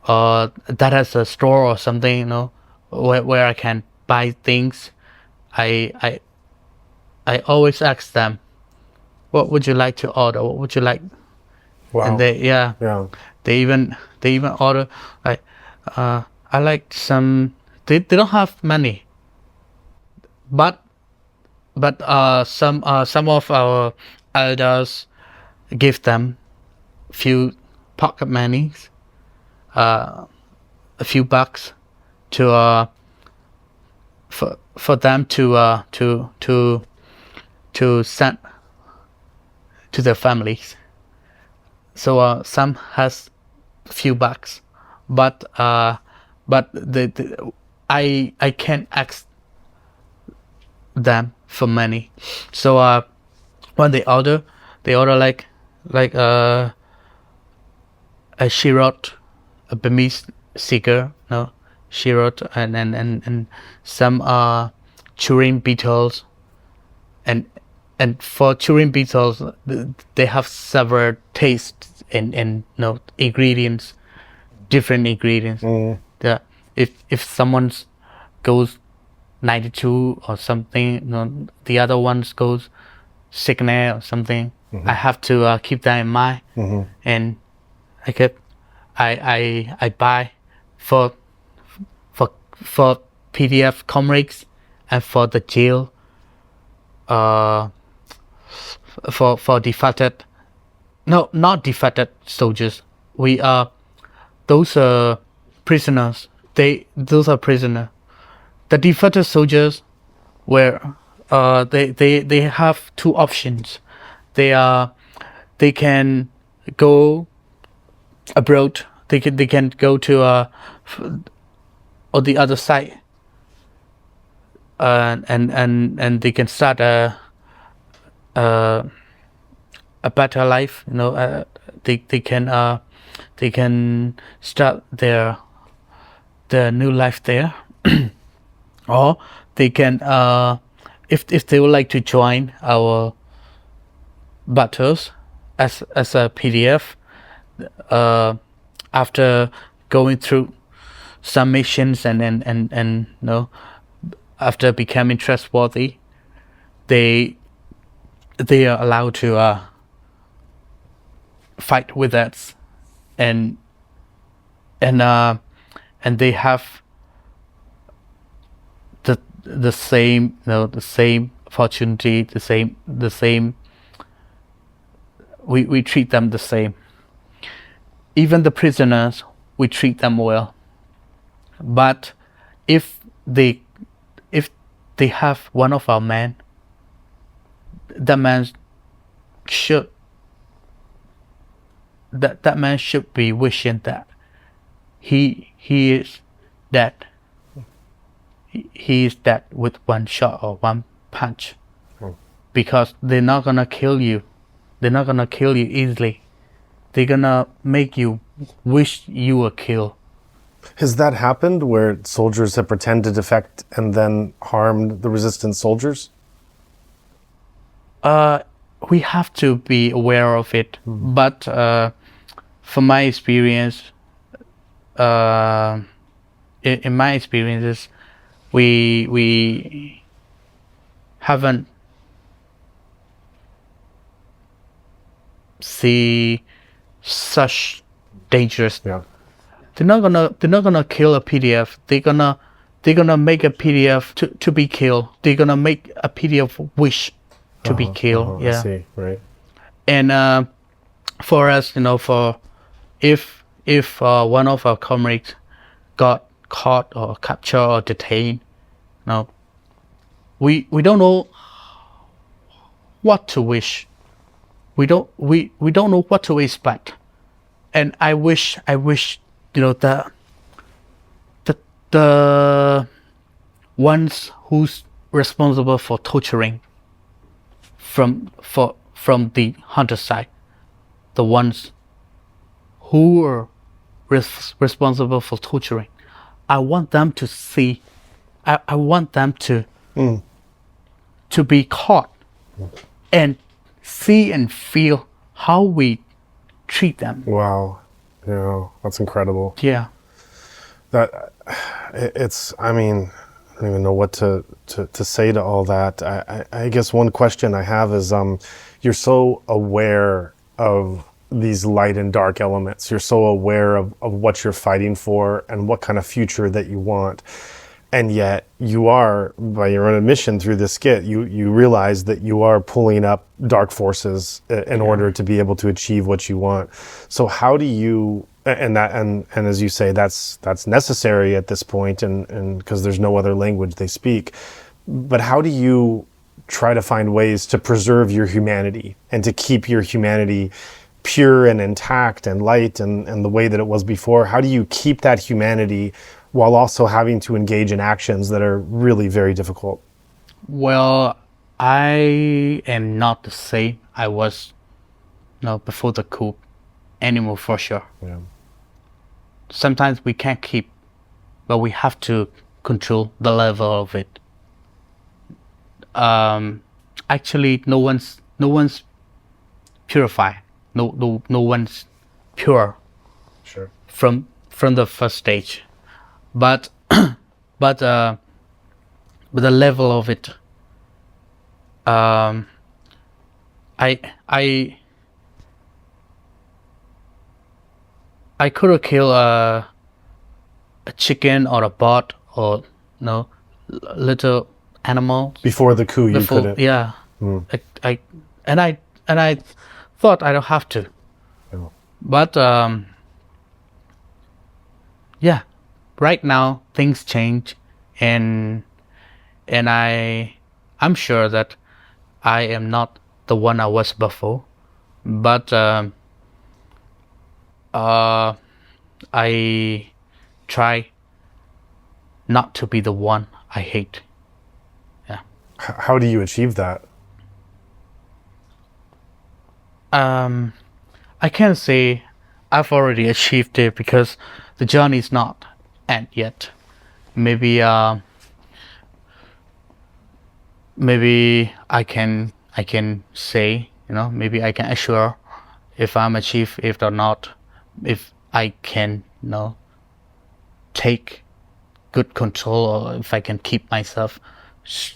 that has a store or something, where I can buy things, I always ask them, what would you like to order? What would you like? Wow. And they even order, like, I like some. They don't have money, but some of our elders give them a few pocket monies, a few bucks to for them to send to their families. So some has a few bucks, but I can't ask them for money. So when they order like a shirot, a Burmese cigar, shirot, and some chewing beetles, and for chewing beetles, they have several tastes and ingredients. different ingredients. If someone goes 92 or something, the other ones goes sickness or something. I have to keep that in mind, and I buy for PDF comrades and for the jail, for defected, no, not defected soldiers. We are those prisoners. Those are prisoners. The defected soldiers, where they have two options. They can go abroad. They can go to on the other side, and they can start a better life. They can start their new life there, or they can if they would like to join our battles as a PDF, after going through some missions and after becoming trustworthy, they are allowed to fight with us, and they have the same opportunity, the same. We treat them the same. Even the prisoners, we treat them well. But if they have one of our men, that man should be wishing that he is dead. He is dead with one shot or one punch, because they're not gonna kill you. They're not gonna kill you easily. They're gonna make you wish you were killed. Has that happened where soldiers have pretended to defect and then harmed the resistance soldiers? We have to be aware of it, but from my experience, in my experiences, we haven't see such dangerous. Yeah. They're not gonna kill a PDF. They're gonna make a PDF to be killed. They're gonna make a PDF wish to be killed. Yeah. I see. Right. And for us, for if one of our comrades got caught or captured or detained, we don't know what to wish. We don't know what to expect. And I wish the ones who's responsible for torturing from the hunter side, the ones who are responsible for torturing, I want them to see, I want them to be caught and see and feel how we treat them. Wow. That's incredible. Yeah. I mean, I don't even know what to say to all that. I guess one question I have is, you're so aware of these light and dark elements. You're so aware of what you're fighting for and what kind of future that you want. And yet you are, by your own admission through this skit, you realize that you are pulling up dark forces in order to be able to achieve what you want. So how do you, and as you say, that's necessary at this point, and because there's no other language they speak. But how do you try to find ways to preserve your humanity and to keep your humanity pure and intact and light and the way that it was before? How do you keep that humanity while also having to engage in actions that are really very difficult? Well, I am not the same I was before the coup anymore, for sure. Yeah. Sometimes we can't keep, but we have to control the level of it. Actually, no one's purified. No one's pure Sure. from from the first stage, but but the level of it, I could have killed a chicken or a bot or little animal Before the coup, you before. couldn't. Yeah, I thought I don't have to, Oh. but yeah, right now things change, and I'm sure that I am not the one I was before, but I try not to be the one I hate. Yeah. How do you achieve that? I can't say I've already achieved it because the journey is not end yet. Maybe I can say, maybe I can assure if I'm achieved it or not, if I can, take good control, or if I can keep myself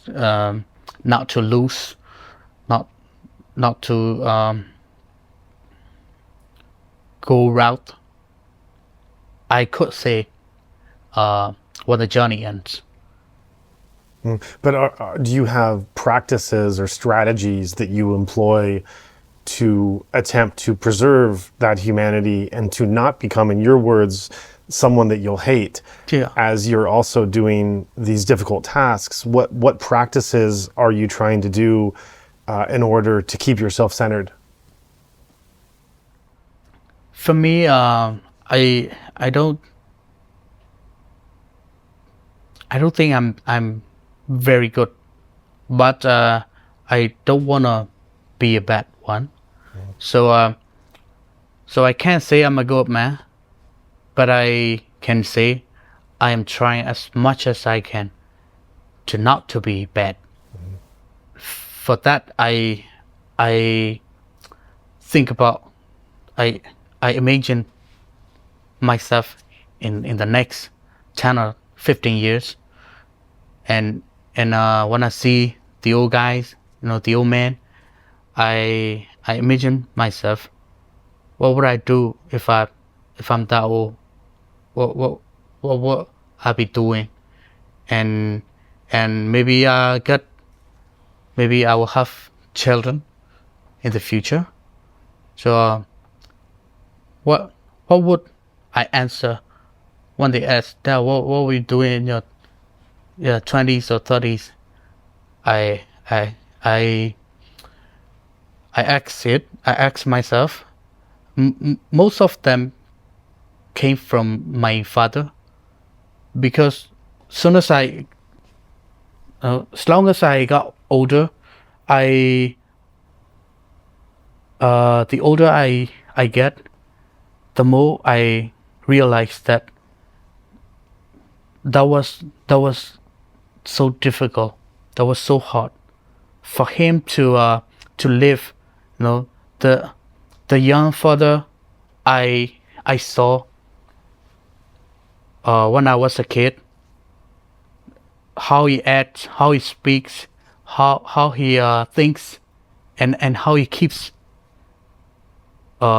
not to lose, not to go route. I could say when the journey ends. But do you have practices or strategies that you employ to attempt to preserve that humanity and to not become, in your words, someone that you'll hate? Yeah. As you're also doing these difficult tasks, what practices are you trying to do in order to keep yourself centered? For me, I don't think I'm very good, but I don't wanna be a bad one. So I can't say I'm a good man, but I can say I am trying as much as I can to not to be bad. For that, I think about, I imagine myself in the next 10 or 15 years, and when I see the old guys, the old man, I imagine myself, what would I do if I'm that old? What I be doing? And maybe I will have children in the future. So what would I answer when they ask, Dad, what were you doing in your 20s or 30s? I ask myself. Most of them came from my father, because as long as I got older, the older I get, the more I realized that was so difficult, that was so hard for him to live. The young father I saw when I was a kid, how he acts, how he speaks, how he thinks, and how he keeps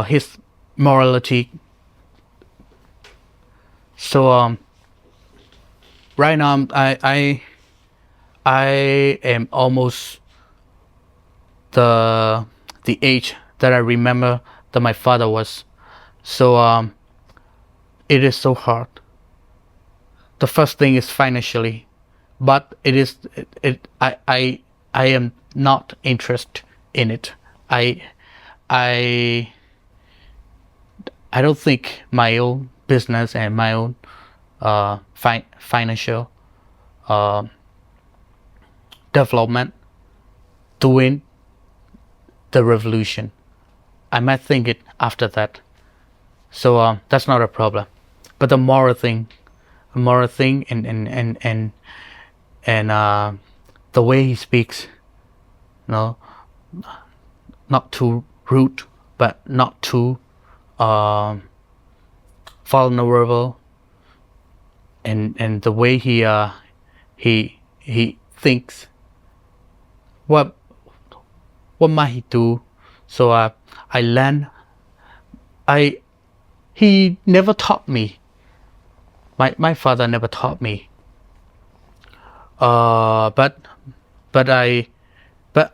his morality. So right now I am almost the age that I remember that my father was. So it is so hard. The first thing is financially, but I am not interested in it. I don't think my own business and my own financial development doing the revolution. I might think it after that. So that's not a problem. But the moral thing and the way he speaks, not too rude, but not too vulnerable, and the way he thinks. What might he do? So I learned. He never taught me. My father never taught me. But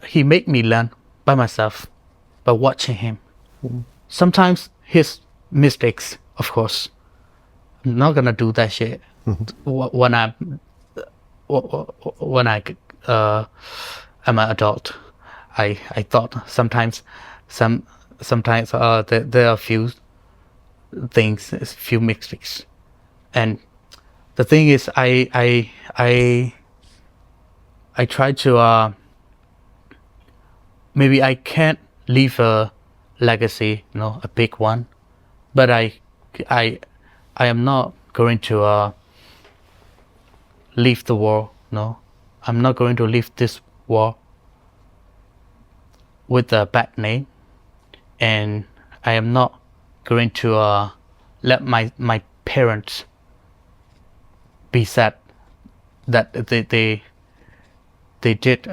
he made me learn by myself, by watching him. Sometimes his mistakes, of course. I'm not gonna do that shit when I am an adult. I thought sometimes there are few things, few mistakes, and the thing is I try to maybe I can't leave a legacy, a big one, but I am not going to leave the world. No, I'm not going to leave this world with a bad name, and I am not going to let my parents be sad that they did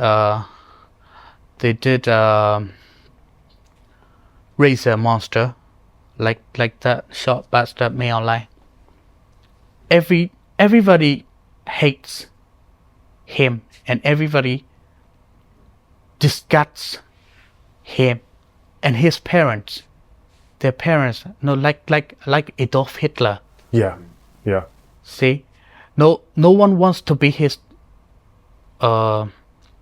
raise a monster like that short bastard Myawaddy. Everybody hates him, and everybody disgusts him and his parents. Their parents, like Adolf Hitler. Yeah. See, no one wants to be his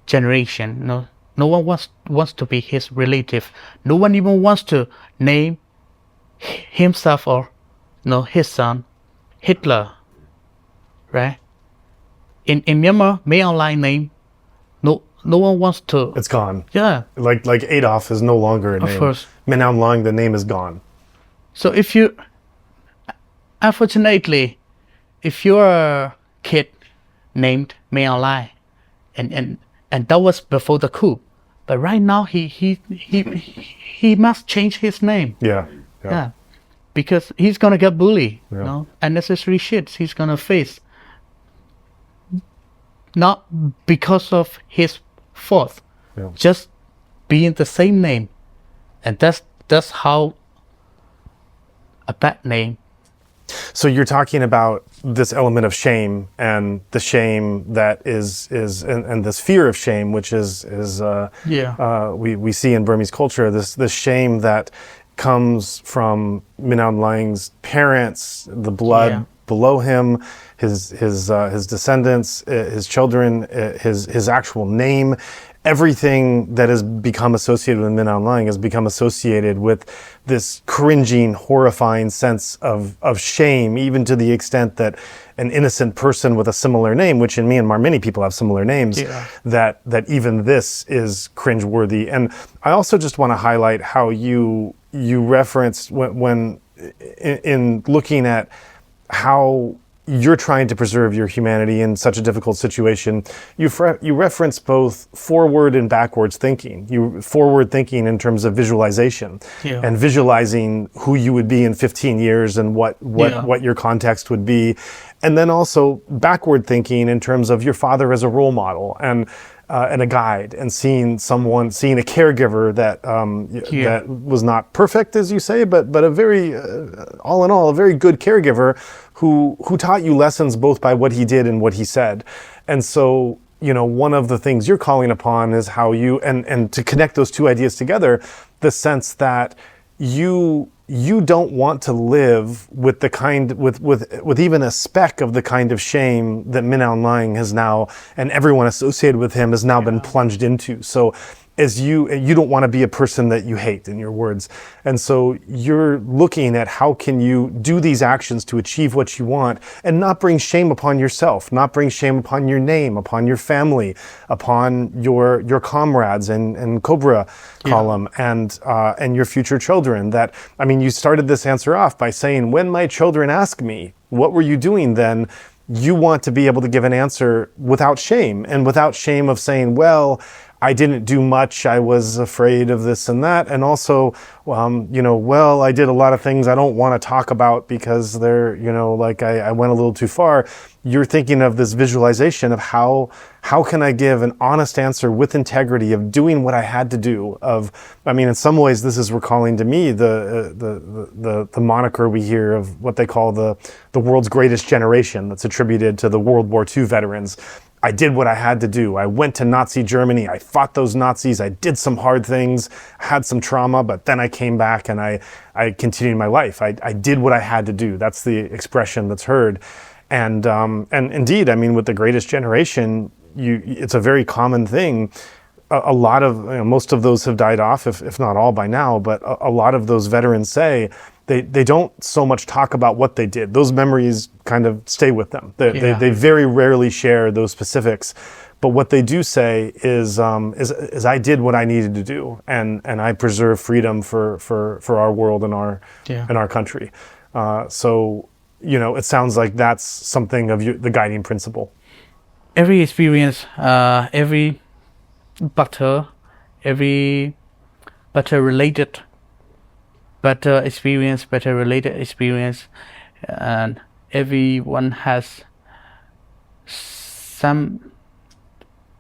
generation. No one wants to be his relative. No one even wants to name himself or his son Hitler. Right? In Myanmar, Myawaddy name, no one wants to. It's gone. Yeah. Like Adolf is no longer a name. Of course. Myawaddy, the name is gone. So unfortunately, if you're a kid named Myawaddy, and that was before the coup, but right now he must change his name. Yeah. Because he's gonna get bullied. Yeah. Unnecessary shit he's gonna face. Not because of his fault, just being the same name, and that's how a bad name. So you're talking about this element of shame, and the shame that is and this fear of shame, which is we see in Burmese culture, this shame that comes from Myawaddy's parents, the blood below him, his descendants, his children, his actual name. Everything that has become associated with Myawaddy has become associated with this cringing, horrifying sense of shame, even to the extent that an innocent person with a similar name, which in Myanmar many people have similar names, that even this is cringeworthy. And I also just want to highlight how you referenced when in looking at how you're trying to preserve your humanity in such a difficult situation. You reference both forward and backwards thinking. Forward thinking in terms of visualization and visualizing who you would be in 15 years and what your context would be. And then also backward thinking in terms of your father as a role model and a guide, and seeing a caregiver that was not perfect, as you say, but a very, all in all, a very good caregiver who taught you lessons both by what he did and what he said. And so, one of the things you're calling upon is how you, and to connect those two ideas together, the sense that you don't want to live with the kind, with even a speck of the kind of shame that Myawaddy has now, and everyone associated with him has now been plunged into. So as you don't want to be a person that you hate, in your words. And so you're looking at how can you do these actions to achieve what you want and not bring shame upon yourself, not bring shame upon your name, upon your family, upon your comrades and Cobra column and your future children. That, I mean, you started this answer off by saying, when my children ask me, what were you doing then? You want to be able to give an answer without shame, and without shame of saying, well, I didn't do much. I was afraid of this and that. And also, I did a lot of things I don't want to talk about because they're, like I went a little too far. You're thinking of this visualization of how can I give an honest answer with integrity of doing what I had to do. In some ways, this is recalling to me the moniker we hear of what they call the world's greatest generation that's attributed to the World War II veterans. I did what I had to do. I went to Nazi Germany. I fought those Nazis. I did some hard things, had some trauma, but then I came back and I continued my life. I did what I had to do. That's the expression that's heard. And indeed, with the greatest generation, it's a very common thing. A lot of, most of those have died off, if not all by now, but a lot of those veterans say they don't so much talk about what they did. Those memories kind of stay with them. They very rarely share those specifics. But what they do say is I did what I needed to do, and I preserve freedom for our world and our country. So it sounds like that's something of the guiding principle. Every experience, every butter related experience, and everyone has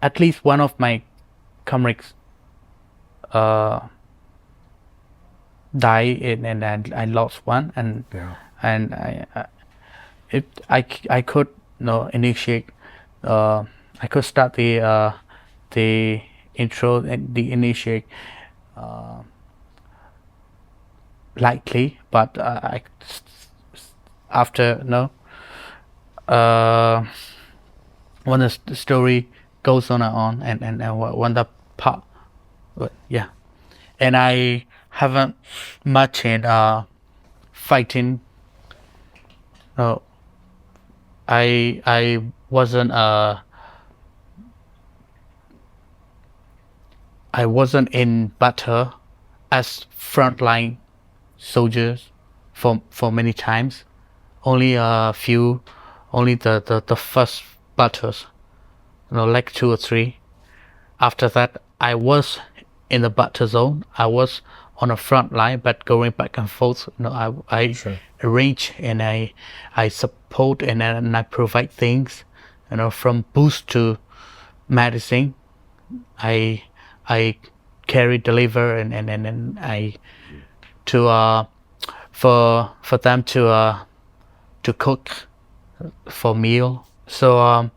at least one of my comrades died, and I lost one, and I could initiate. I could start the intro and the initiate lightly, but when the story goes on and when the part, and I haven't much in fighting. No, I wasn't in battle as frontline soldiers for many times. Only a few, only the first battles, like 2 or 3. After that, I was in the battle zone. I was on a front line, but going back and forth. I Sure. arrange and I support and I provide things, from boost to medicine. I carry, deliver, and I for them to cook for meal. So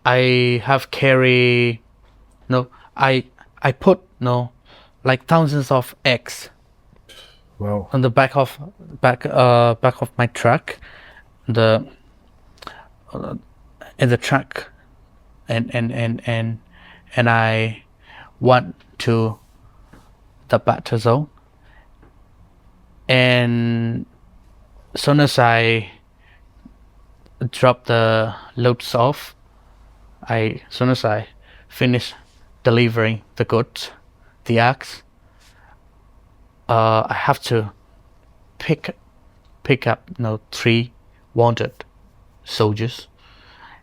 I have carry. I put like thousands of eggs. Wow. On the back of my truck, in the truck, and I went to the battle zone, and as soon as I drop the loads off, as soon as I finish delivering the goods, the eggs, I have to pick up 3 wounded soldiers,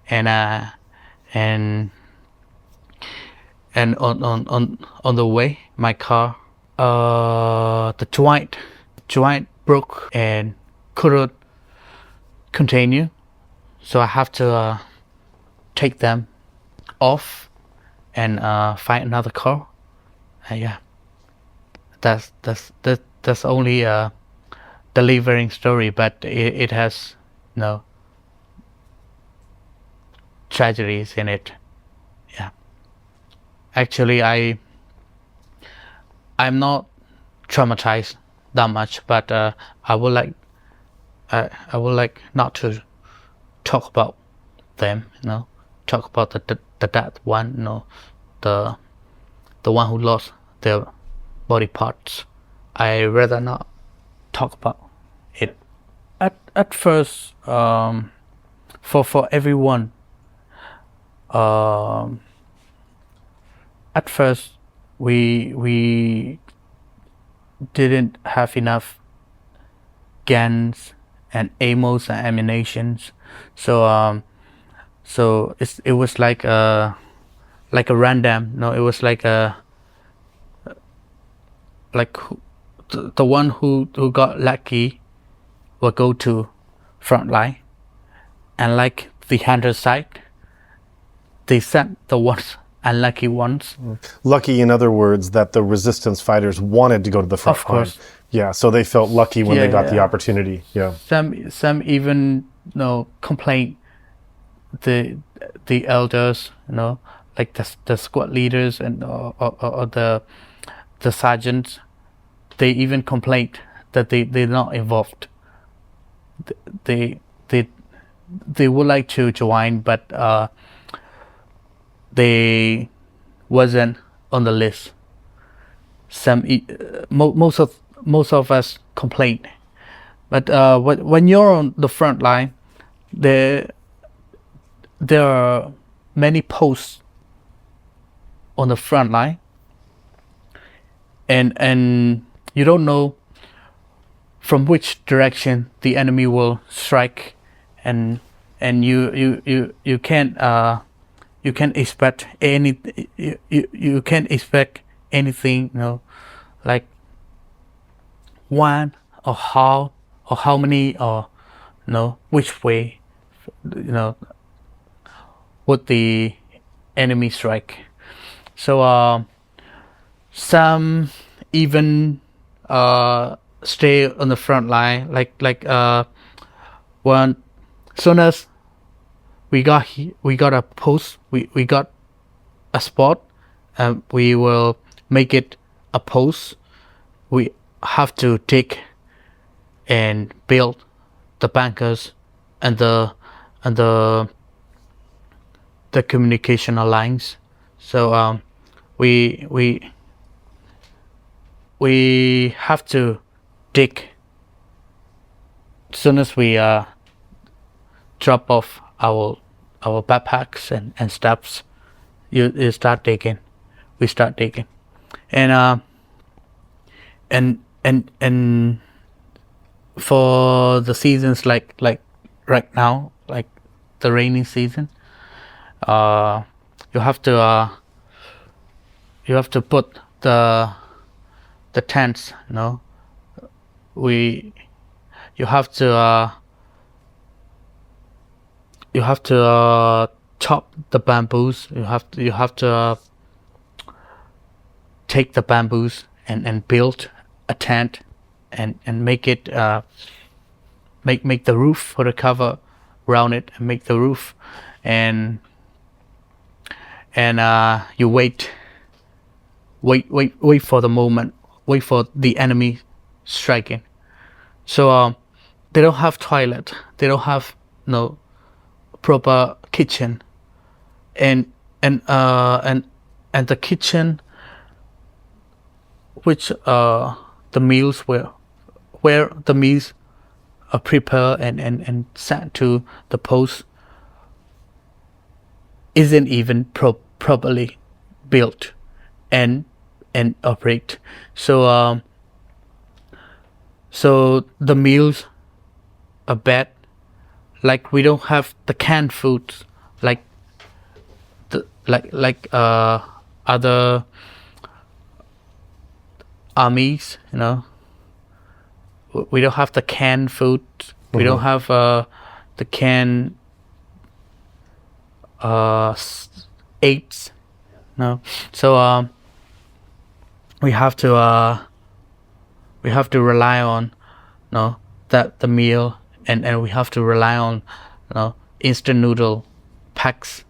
and on the way, my car, the joint broke and couldn't continue, so I have to take them off and find another car. That's only a delivering story, but it has tragedies in it. Actually, I'm not traumatized that much, but I would like not to talk about them. Talk about the dead one. The one who lost their body parts. I rather not talk about it. At first, for everyone, at first we didn't have enough guns and ammos and ammunitions, so it was like like a random. No, it was like a the one who got lucky will go to Frontline, and like the other side, they sent the ones unlucky ones. Lucky, in other words, that the resistance fighters wanted to go to the front Of course. line. Yeah, so they felt lucky when they got the Yeah. opportunity. Yeah. Some even complain the elders, like the squad leaders and or the sergeants. They even complained that they're not involved. They would like to join, but they wasn't on the list. Most of us complain, but when you're on the front line, there are many posts on the front line, and you don't know from which direction the enemy will strike, and you can't expect you can't expect anything, like when or how many or which way would the enemy strike. So some even stay on the front line, like when soon as we got a post, we got a spot, we will make it a post. We have to take and build the bunkers and the communication lines. So we have to dig. As soon as we drop off our backpacks and stuffs, you start digging. We start digging, and for the seasons like right now, like the rainy season, you have to put the tents. You have to chop the bamboos. You have to take the bamboos and build a tent and make it make the roof for the cover around it, and make the roof, and you wait for the moment, wait for the enemy striking. So they don't have toilet, they don't have no proper kitchen, and the kitchen which the meals where the meals are prepared and sent to the post isn't even properly built and operate. So the meals are bad. Like we don't have the canned foods like other armies, we don't have the canned food. We don't have the canned aids. So we have to rely on that the meal, and we have to rely on instant noodle packs,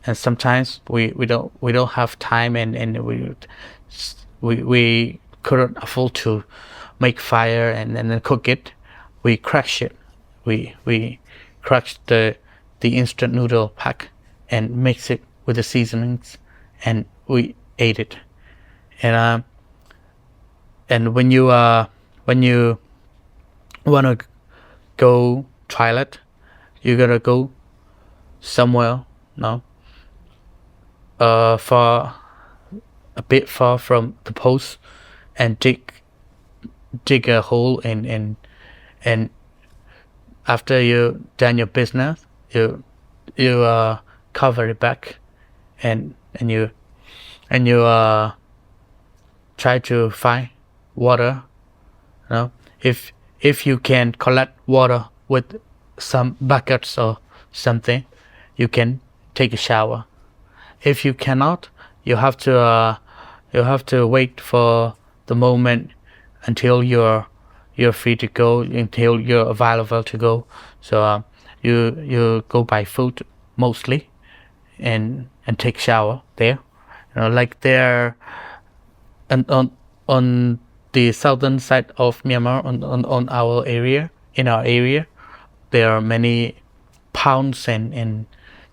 and sometimes we don't have time, and we couldn't afford to make fire and then cook it. We crash it. We crash the instant noodle pack and mix it with the seasonings, and we ate it. And when you wanna go toilet, you gotta go somewhere far, a bit far from the post, and dig a hole, and after you done your business, you cover it back, and and you try to find water. You know, if you can collect water with some buckets or something, you can take a shower. If you cannot, you have to wait for the moment until you're free to go, until you're available to go. So you go buy food mostly, and take shower there. You know, like there, and on the southern side of Myanmar, on our area, in our area, there are many ponds and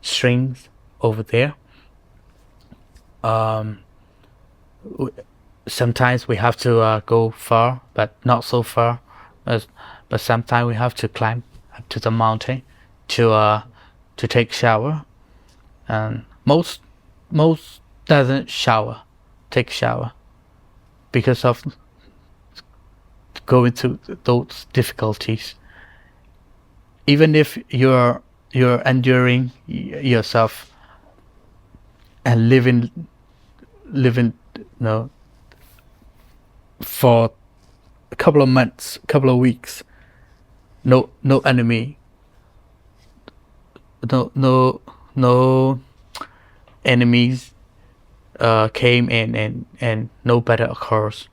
streams over there. Sometimes we have to go far, but not so far. But sometimes we have to climb up to the mountain to take shower. And most doesn't take shower because of going through those difficulties. Even if you're enduring yourself and living, you know, for a couple of months, couple of weeks, no enemy, no enemies came in, and no battle occurs,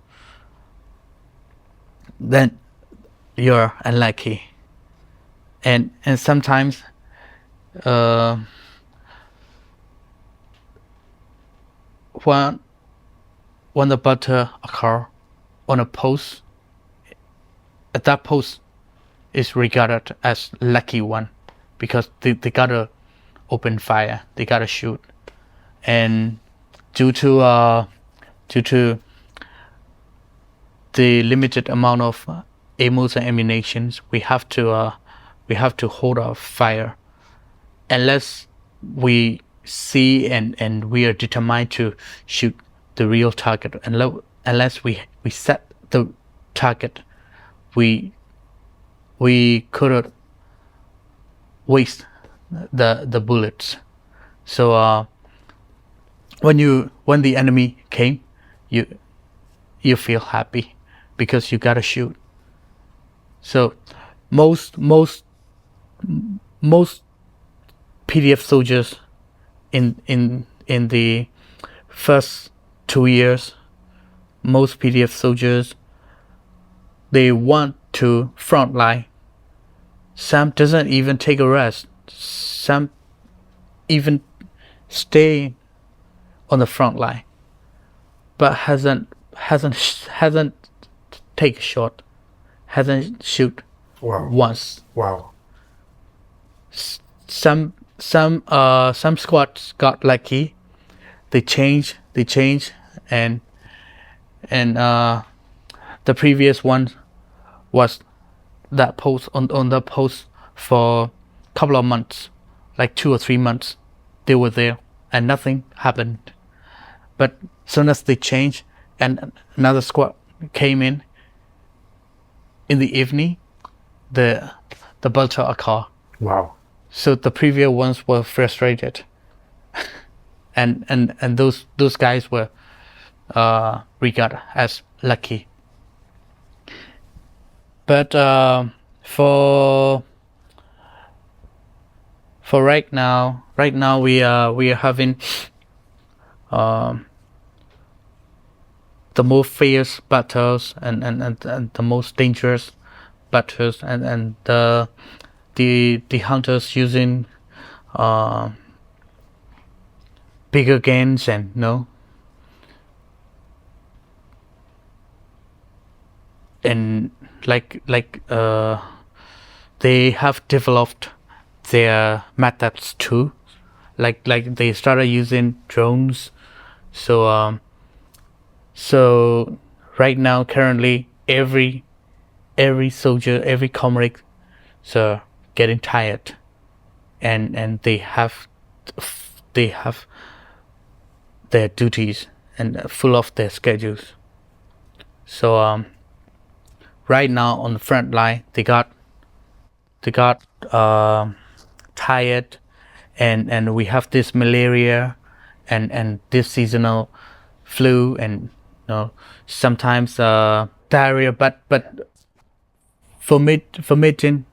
then you're unlucky. And sometimes when the battle occur on a post, that post is regarded as lucky one, because they gotta open fire, they gotta shoot, and due to the limited amount of ammo and ammunition, we have to hold our fire unless we see and we are determined to shoot the real target. Unless we set the target, we couldn't waste the bullets. So when the enemy came, you feel happy because you gotta shoot. So most PDF soldiers in the first 2 years, most PDF soldiers, they want to frontline. Some doesn't even take a rest. Some even stay on the front line, but hasn't take a shot, hasn't shoot once. Wow. Some squads got lucky. They change, and the previous one was that post on the post for a couple of months, like 2 or 3 months. They were there and nothing happened. But as soon as they changed and another squad came in the evening, the battle occurred. Wow. So the previous ones were frustrated, and those guys were regarded as lucky. But for right now we are having the most fierce battles and the most dangerous battles, and the hunters using bigger guns, and and they have developed their methods too, like they started using drones. So right now, currently, every soldier, every comrade, so getting tired, and they have their duties and full of their schedules. So right now on the front line, they got tired, and we have this malaria, and this seasonal flu, and sometimes diarrhea, but vomiting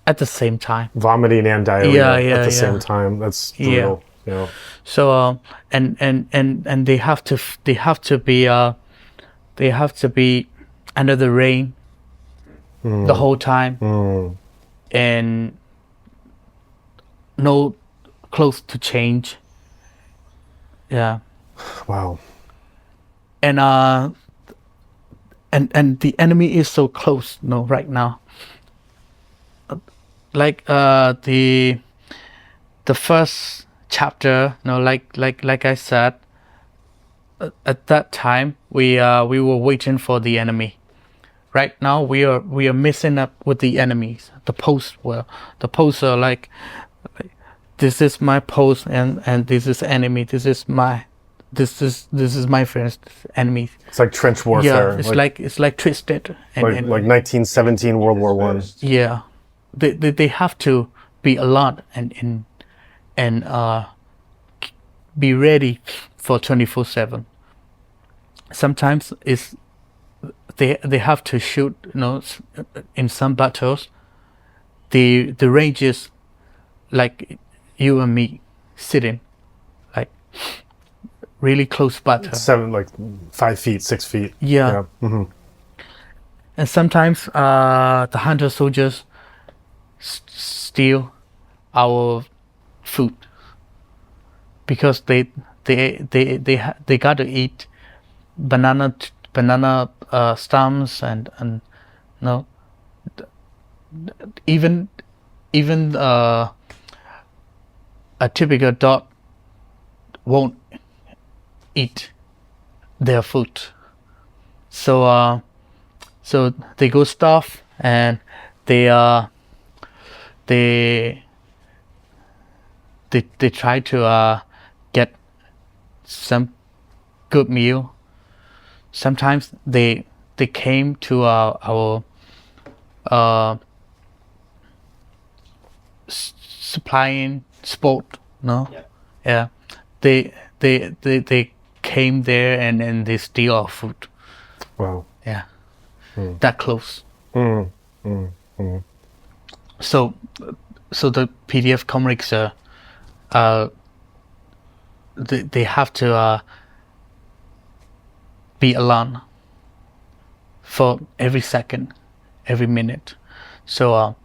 at the same time. Vomiting and diarrhea Yeah, at the yeah. same time. That's brutal. Yeah. So and they have to be under the rain the whole time, and no clothes to change. Yeah. Wow. And the enemy is so close, right now. Like the first chapter, like I said, at that time we were waiting for the enemy. Right now we are messing up with the enemies. The posts are like this is my post, and this is enemy. This is my friends, enemy. It's like trench warfare. Yeah, it's like twisted. Like 1917 World War One. Yeah, they have to be alert and be ready for 24/7. Sometimes they have to shoot. In some battles, the range is like you and me sitting, like really close battle. 5 feet, 6 feet. Yeah. Mm-hmm. And sometimes the hunter soldiers steal our food because they got to eat banana stems and even a typical dog won't eat their food. So they go starve, and they try to get some good meal. Sometimes they came to our supplying spot. Yeah, they came there and they steal our food. Wow. Yeah. That close. So the PDF comics they have to be alone for every second, every minute. So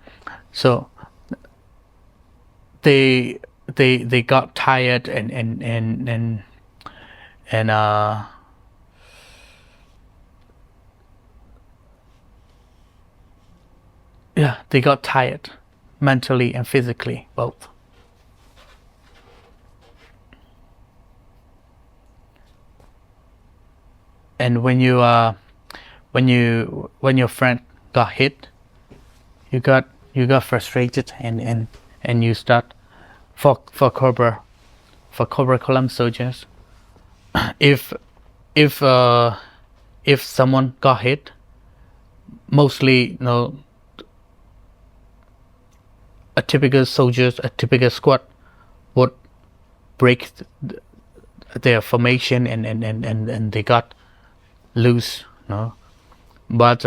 they got tired and yeah, they got tired, mentally and physically, both. And when your friend got hit, you got frustrated and you start for Cobra column soldiers. If someone got hit, mostly a typical squad would break their formation and they got loose, but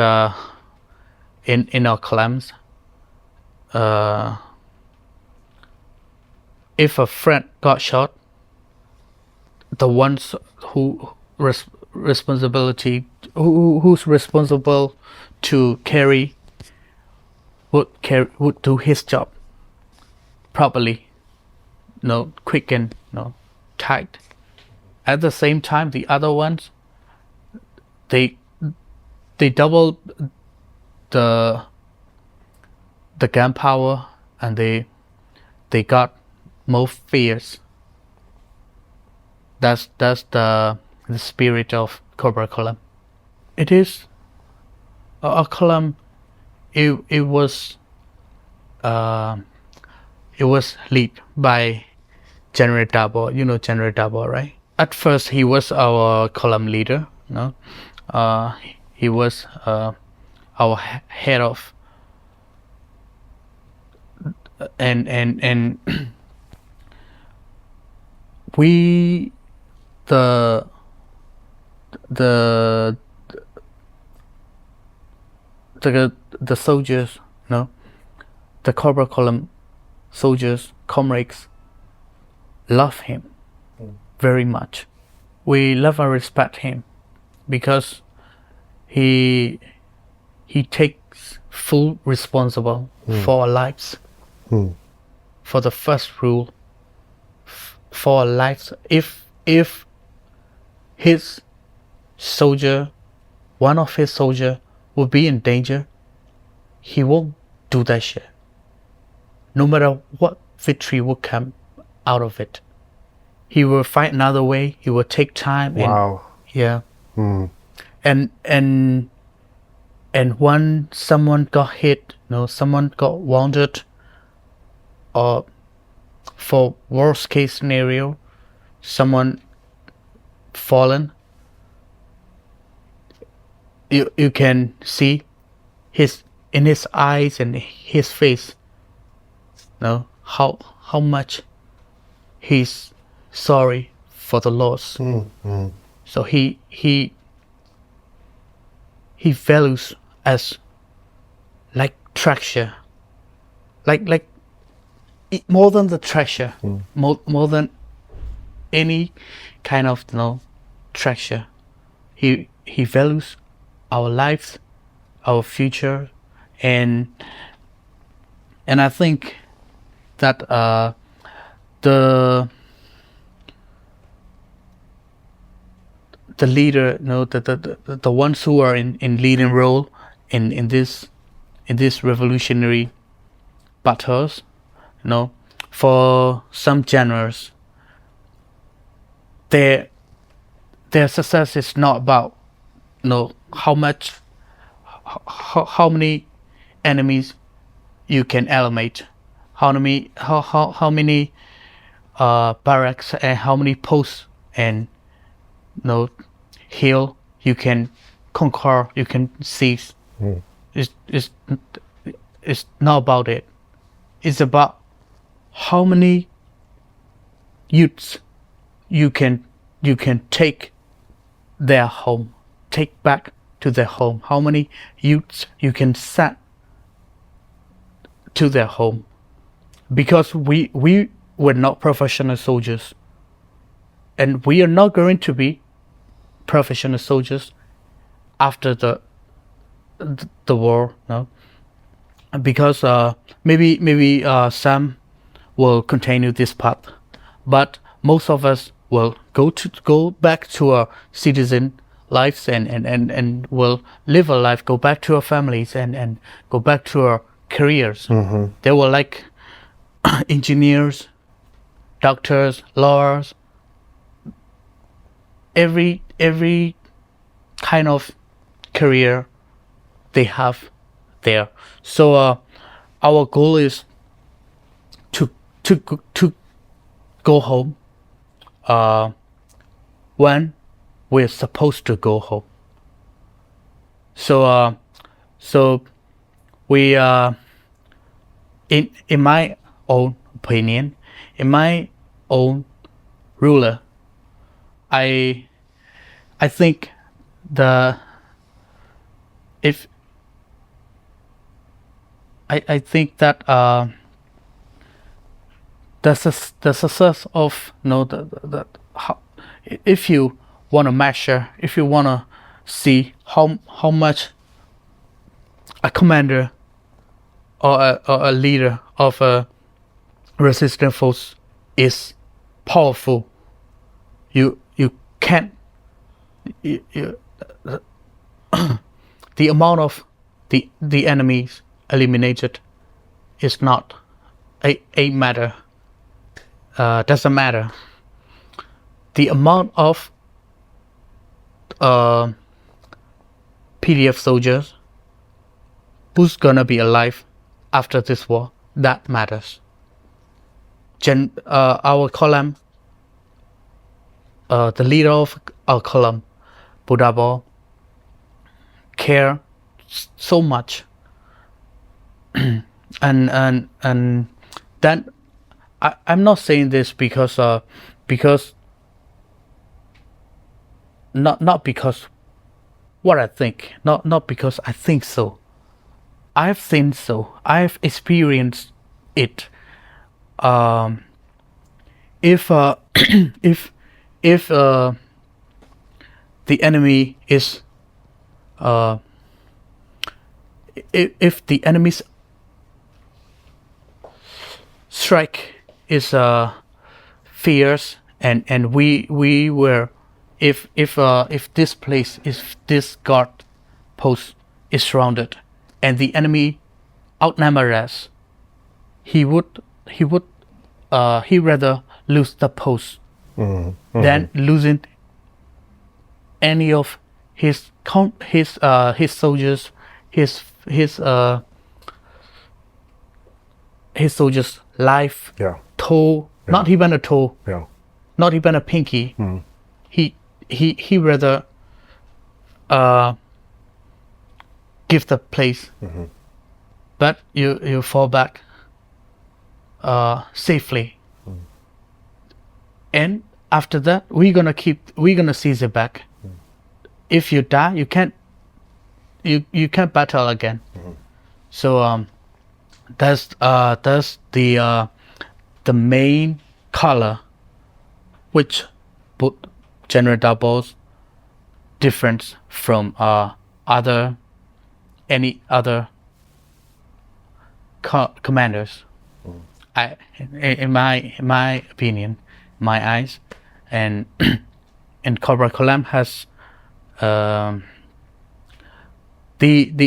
in our columns, if a friend got shot, the ones who's responsible to carry would do his job properly, quick and tight. At the same time, the other ones, they double the gunpowder, and they got more fierce. That's the spirit of Cobra column. It is a column. It was led by General Dabo. You know General Dabo, right? At first, he was our column leader. He was our head of, and we the soldiers, no, the corporal column soldiers, comrades, love him very much. We love and respect him because he takes full responsible for our lives, for the first rule, for our lives. If his soldier, one of his soldier, will be in danger, he won't do that shit. No matter what victory will come out of it, he will find another way. He will take time. Wow. And when someone got hit, someone got wounded, or for worst case scenario, someone fallen, you can see in his eyes and his face, how much he's sorry for the loss. So he values as like treasure, like more than the treasure, more than any kind of treasure. He values our lives, our future, and I think that the leader, the ones who are in leading role in this revolutionary battles, for some generals, their success is not about how many enemies you can eliminate, how many barracks and how many posts and hill you can conquer, you can seize. It's not about it. It's about how many youths you can take their home, take back to their home. How many youths you can send to their home, because we were not professional soldiers, and we are not going to be professional soldiers after the war, because maybe some will continue this path, but most of us will go back to our citizen lives and will live a life, go back to our families and go back to our careers. They were like engineers, doctors, lawyers, every kind of career they have there. So our goal is to go home when we're supposed to go home. So we in my own opinion, in my own ruler, I think I think that the success of if you want to measure, if you want to see how much a commander or a leader of a resistance force is powerful, you can't the amount of the enemies eliminated is not a matter, doesn't matter. The amount of PDF soldiers who's gonna be alive after this war, that matters. Our column, the leader of our column, Buddha, care so much, and then I'm not saying this because because not because what I think, not because I think so. I've seen so. I've experienced it. If if the enemy is if the enemy's strike is fierce and we were if this place is this guard post is surrounded and the enemy outnumber us, he rather lose the post than losing any of his soldiers, his soldiers' life, toe, not even a toe, not even a pinky. He rather give the place, but you fall back safely, and after that we're gonna seize it back. If you die, you can't battle again. So that's the main color which put General Doubles difference from any other commanders. In my opinion, my eyes, and Cobra Column has the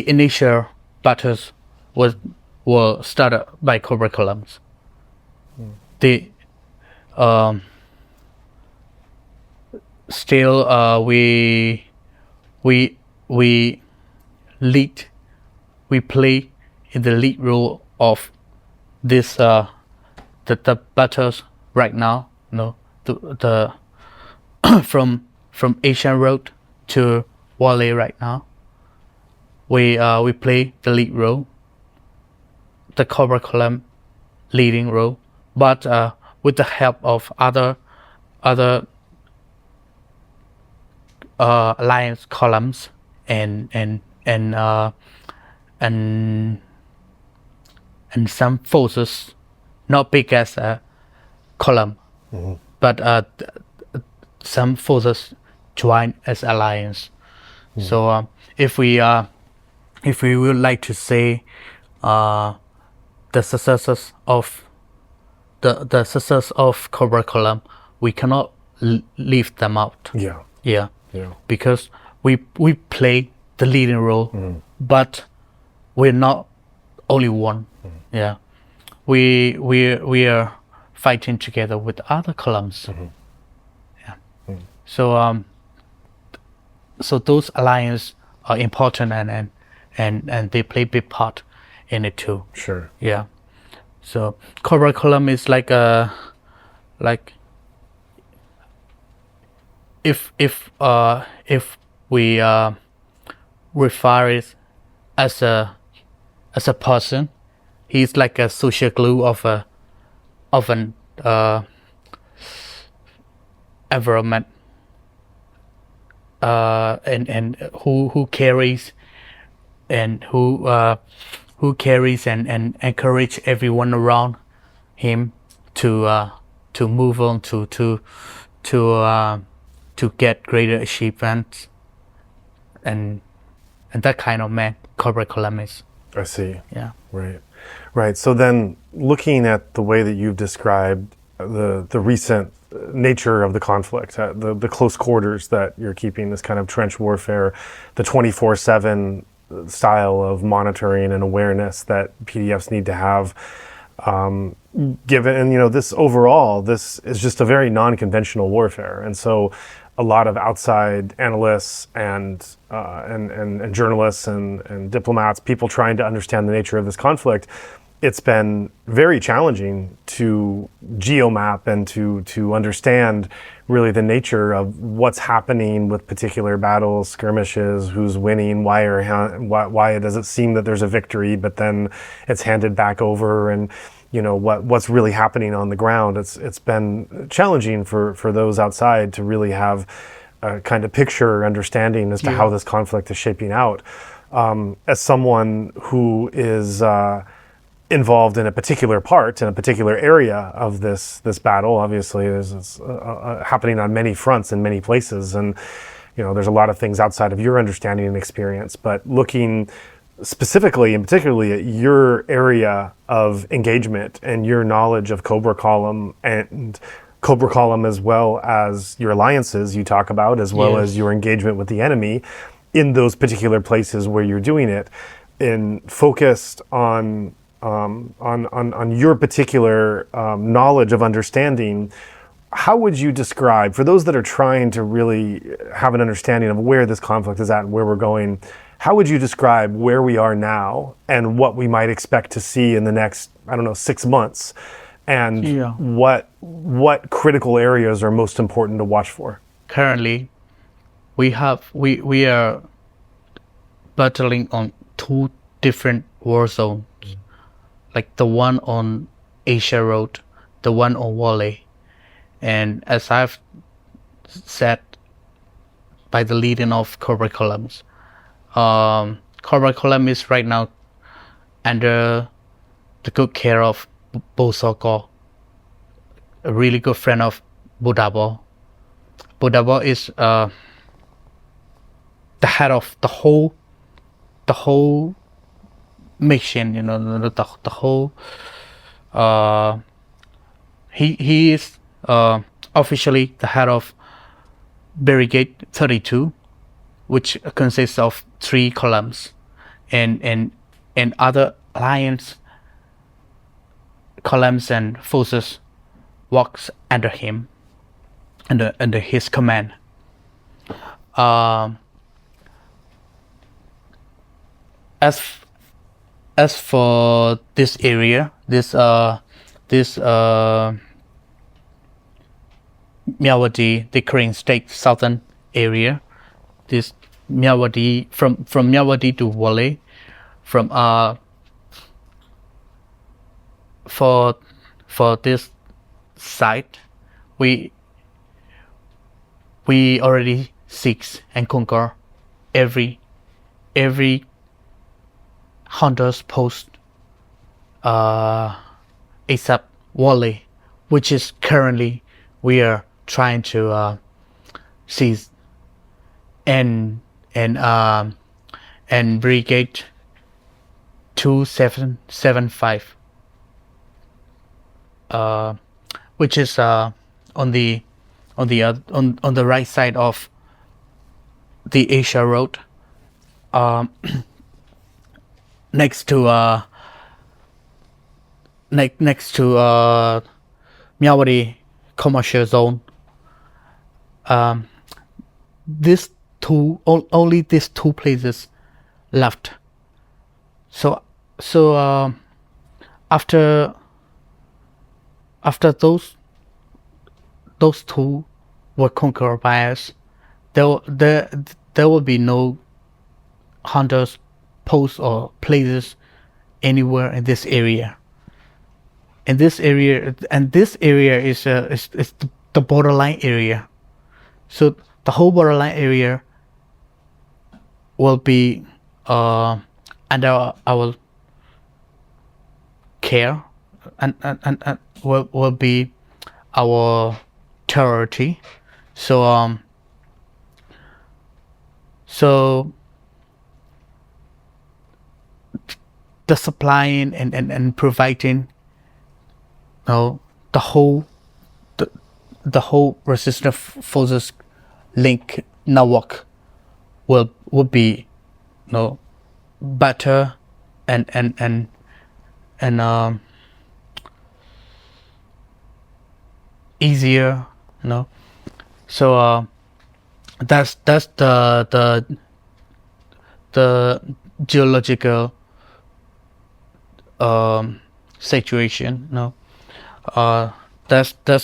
initial battles were started by Cobra Columns. Still we play in the lead role of this the battles right now. The from Asian Road to Wale right now. We play the lead role, the Cobra Column leading role, but with the help of other alliance columns and some forces not big as a column, but some forces join as alliance. So if we would like to say the successes of the success of Cobra Column, we cannot leave them out. Yeah. Because we play the leading role, but we're not only one. Yeah, we are fighting together with other columns. Yeah. So so those alliances are important and they play a big part in it too. Sure. Yeah. So Cobra Column is like if we refer it as a person, he's like a social glue of an environment, and who carries and who carries and encourage everyone around him to move on to get greater achievements, and that kind of man Cobra Column is. I see. Yeah. Right. So then, looking at the way that you've described the recent nature of the conflict, the close quarters that you're keeping, this kind of trench warfare, the 24/7 style of monitoring and awareness that PDFs need to have, given, and this overall, this is just a very non-conventional warfare, and so a lot of outside analysts and journalists and diplomats, people trying to understand the nature of this conflict, it's been very challenging to geomap and to understand really the nature of what's happening with particular battles, skirmishes, who's winning, why does it seem that there's a victory, but then it's handed back over, and what's really happening on the ground. It's been challenging for those outside to really have a kind of picture or understanding as to how this conflict is shaping out. As someone who is involved in a particular part, in a particular area of this battle, obviously it's happening on many fronts in many places, and there's a lot of things outside of your understanding and experience, but looking specifically and particularly at your area of engagement and your knowledge of Cobra Column and Cobra Column, as well as your alliances you talk about, as well as your engagement with the enemy in those particular places where you're doing it, and focused on your particular knowledge of understanding. How would you describe, for those that are trying to really have an understanding of where this conflict is at and where we're going, how would you describe where we are now and what we might expect to see in the next, 6 months, and what critical areas are most important to watch for? Currently, we are battling on 2 different war zones, like the one on Asia Road, the one on Wally. And as I've said by the leading of Cobra Columns, Cobra Column is right now under the good care of Bosoko, a really good friend of Budabo. Budabo is the head of the whole mission, the whole. He is officially the head of Brigade 32, which consists of 3 columns, and other alliance columns and forces works under him, under his command. As for this area, this Myawaddy, the Korean state southern area, this Myawaddy, from Myawaddy to Wale, from for this site, we already seize and conquer every hunter's post except Wale, which is currently we are trying to seize, and Brigade 2775, which is on the right side of the Asia Road, next to Myawaddy commercial zone. Only these 2 places left. So after those 2 were conquered by us, there will be no hunters posts or places anywhere in this area. And this area is the borderline area. So the whole borderline area will be under our care, and will be our territory. So the supplying and providing, the whole resistance forces link network will be better and easier, so that's the geological situation. That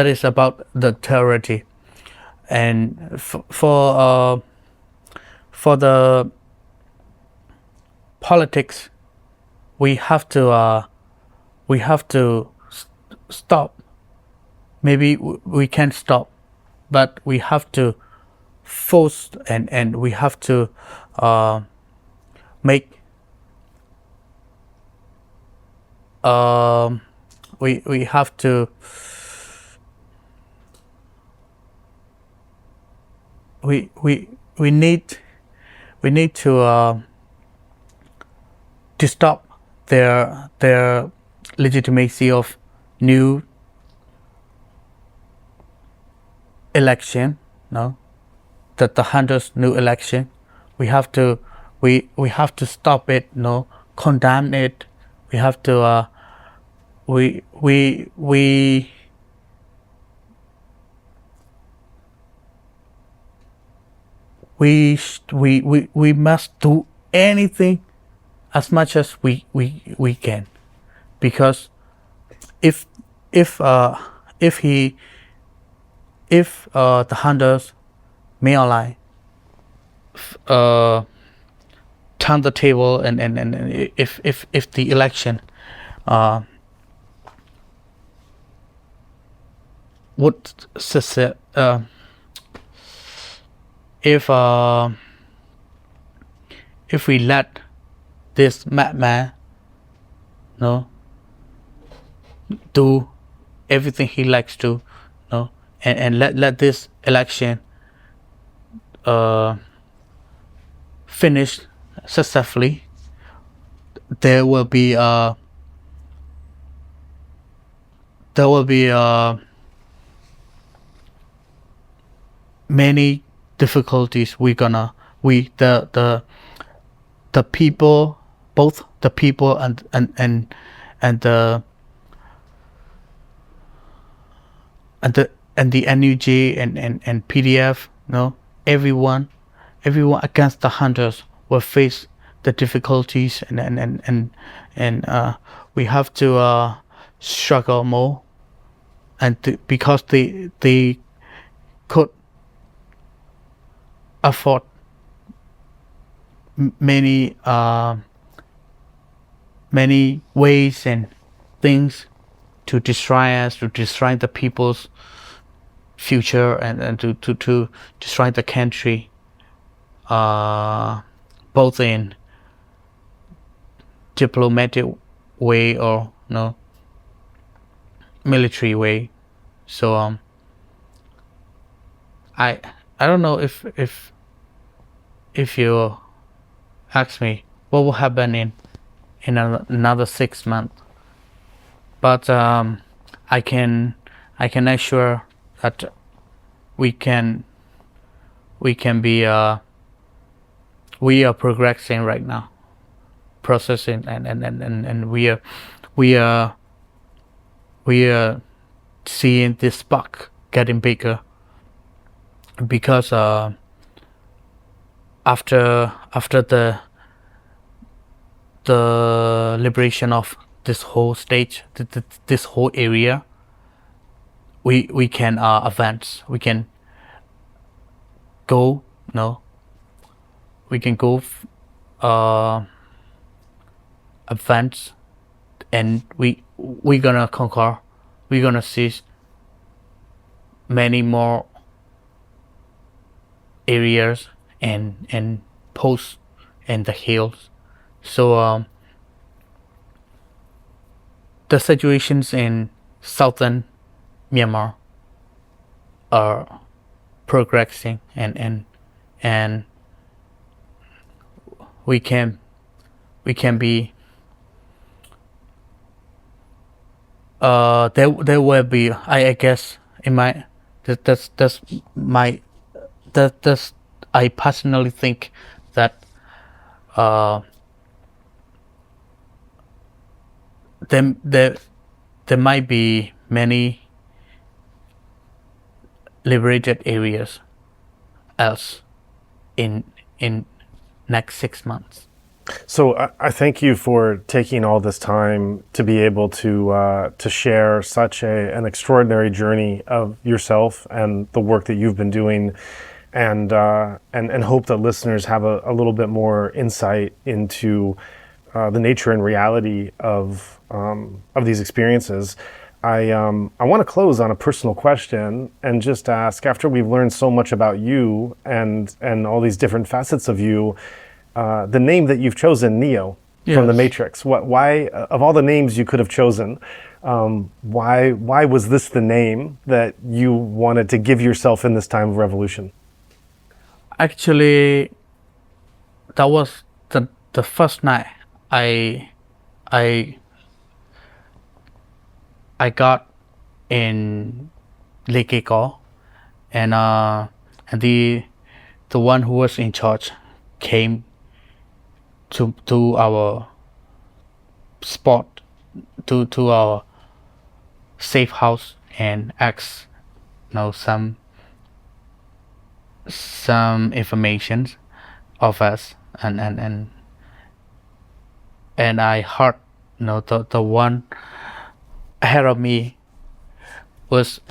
is about the territory. And for the politics, we have to we have to stop. Maybe we can stop, but we have to force and we have to make we have to we need to stop their legitimacy of new election, no, that the hunters' new election. We have to stop it, no, condemn it. We have to we must do anything as much as we can, because if the hunters Myawaddy turn the table and if the election would if we let this madman, no, do everything he likes to, no, and let this election finish successfully, there will be many difficulties. The people, both the people and the NUG and PDF, no, everyone against the hunters will face the difficulties and we have to struggle more, and because they could afford many ways and things to destroy us, to destroy the people's future and to destroy the country, both in diplomatic way or no military way. So I don't know if you ask me what will happen in another 6 months, but I can assure that we are progressing right now, processing and we are seeing this spark getting bigger, because after the liberation of this whole state, this whole area, we can advance. We can go, no, we can go advance, and we're gonna conquer. We're gonna seize many more areas and posts and the hills. So the situations in southern Myanmar are progressing, and we can be there will be, I guess in my that's I personally think that there might be many liberated areas else in next 6 months. So I thank you for taking all this time to be able to share such an extraordinary journey of yourself and the work that you've been doing, and hope that listeners have a little bit more insight into the nature and reality of these experiences, I want to close on a personal question and just ask, after we've learned so much about you and all these different facets of you, the name that you've chosen, Neo, from the Yes. Matrix. Why, of all the names you could have chosen, why was this the name that you wanted to give yourself in this time of revolution? Actually, that was the first night I got in Lekeko, and the one who was in charge came to our spot, to our safe house, and asked, some information of us, and I heard, the one ahead of me was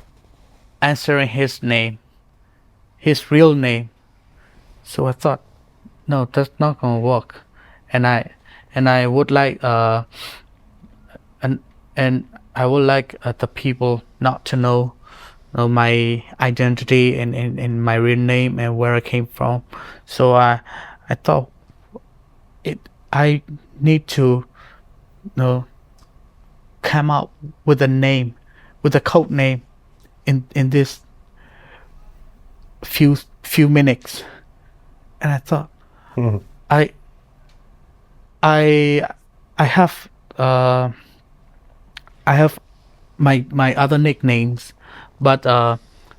answering his name, his real name. So I thought, no, that's not gonna work, and I would like and I would like the people not to know my identity and my real name and where I came from. So I thought I need to come out with a name, with a code name in this few minutes. And I thought, I have my other nicknames, but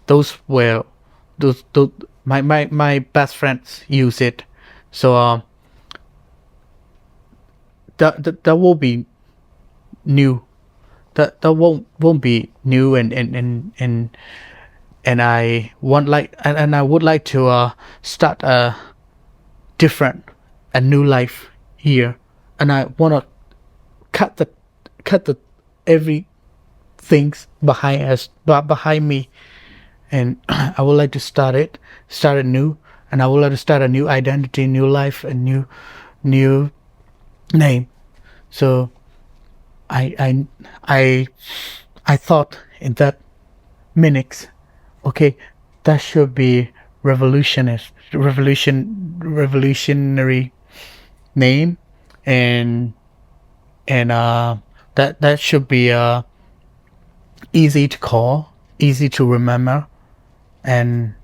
those my best friends use it, so that will be new. That won't be new, and I want and I would like to start a new life here, and I want to cut the everything behind me, and I would like to start anew, and I would like to start a new identity, new life, a new name. So I thought in that minutes, okay, that should be revolutionary name, and that should be easy to call, easy to remember, and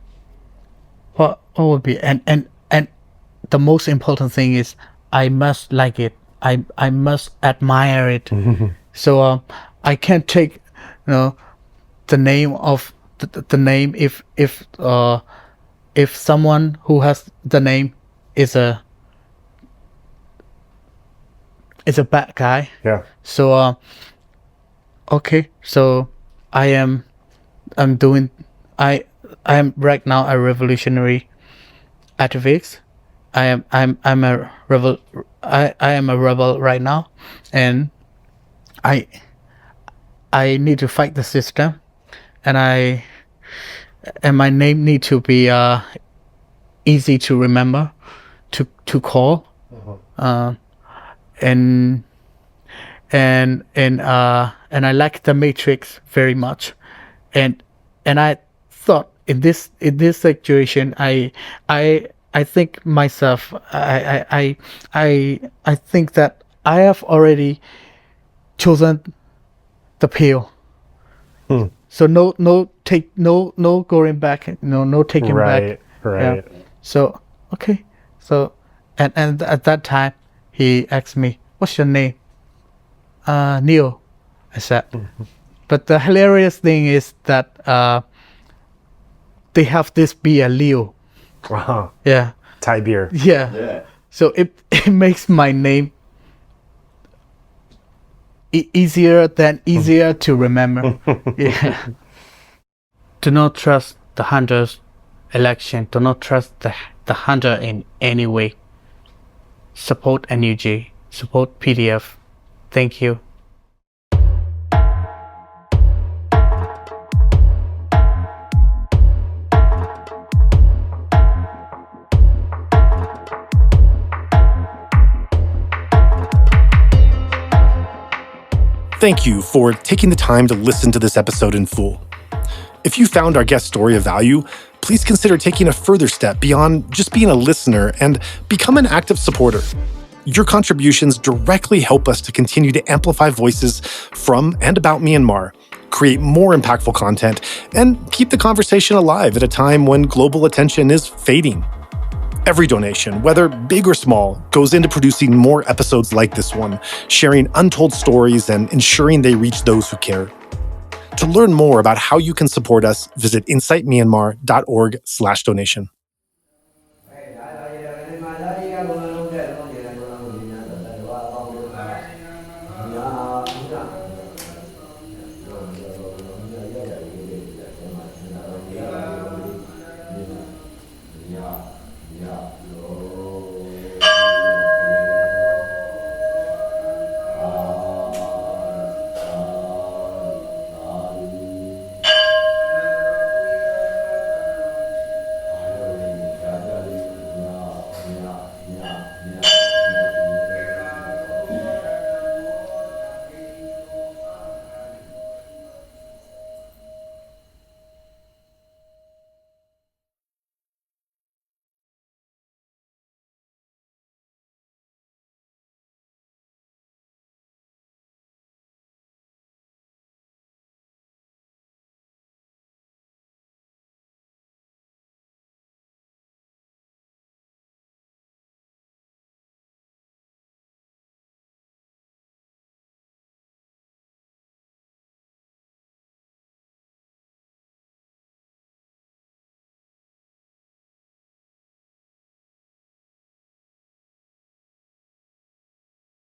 what would be, and the most important thing is I must like it. I must admire it. So I can't take the name of the name if someone who has the name is a bad guy. Yeah. So okay, so I am right now a revolutionary activist. I am a rebel. I am a rebel right now, and I need to fight the system, and my name need to be easy to remember, to call, and I like the Matrix very much, and I thought in this situation I think myself, I think that I have already chosen the pill. So no going back, no taking back. Right. Yeah. So okay, so and at that time he asked me, "What's your name?" Neo, I said. But the hilarious thing is that they have this beer, Leo. Wow. Yeah. Thai beer. Yeah. So it makes my name easier to remember. Yeah. Do not trust the hunter's election. Do not trust the hunter in any way. Support NUG. Support PDF. Thank you. Thank you for taking the time to listen to this episode in full. If you found our guest story of value, please consider taking a further step beyond just being a listener and become an active supporter. Your contributions directly help us to continue to amplify voices from and about Myanmar, create more impactful content, and keep the conversation alive at a time when global attention is fading. Every donation, whether big or small, goes into producing more episodes like this one, sharing untold stories and ensuring they reach those who care. To learn more about how you can support us, visit insightmyanmar.org/donation.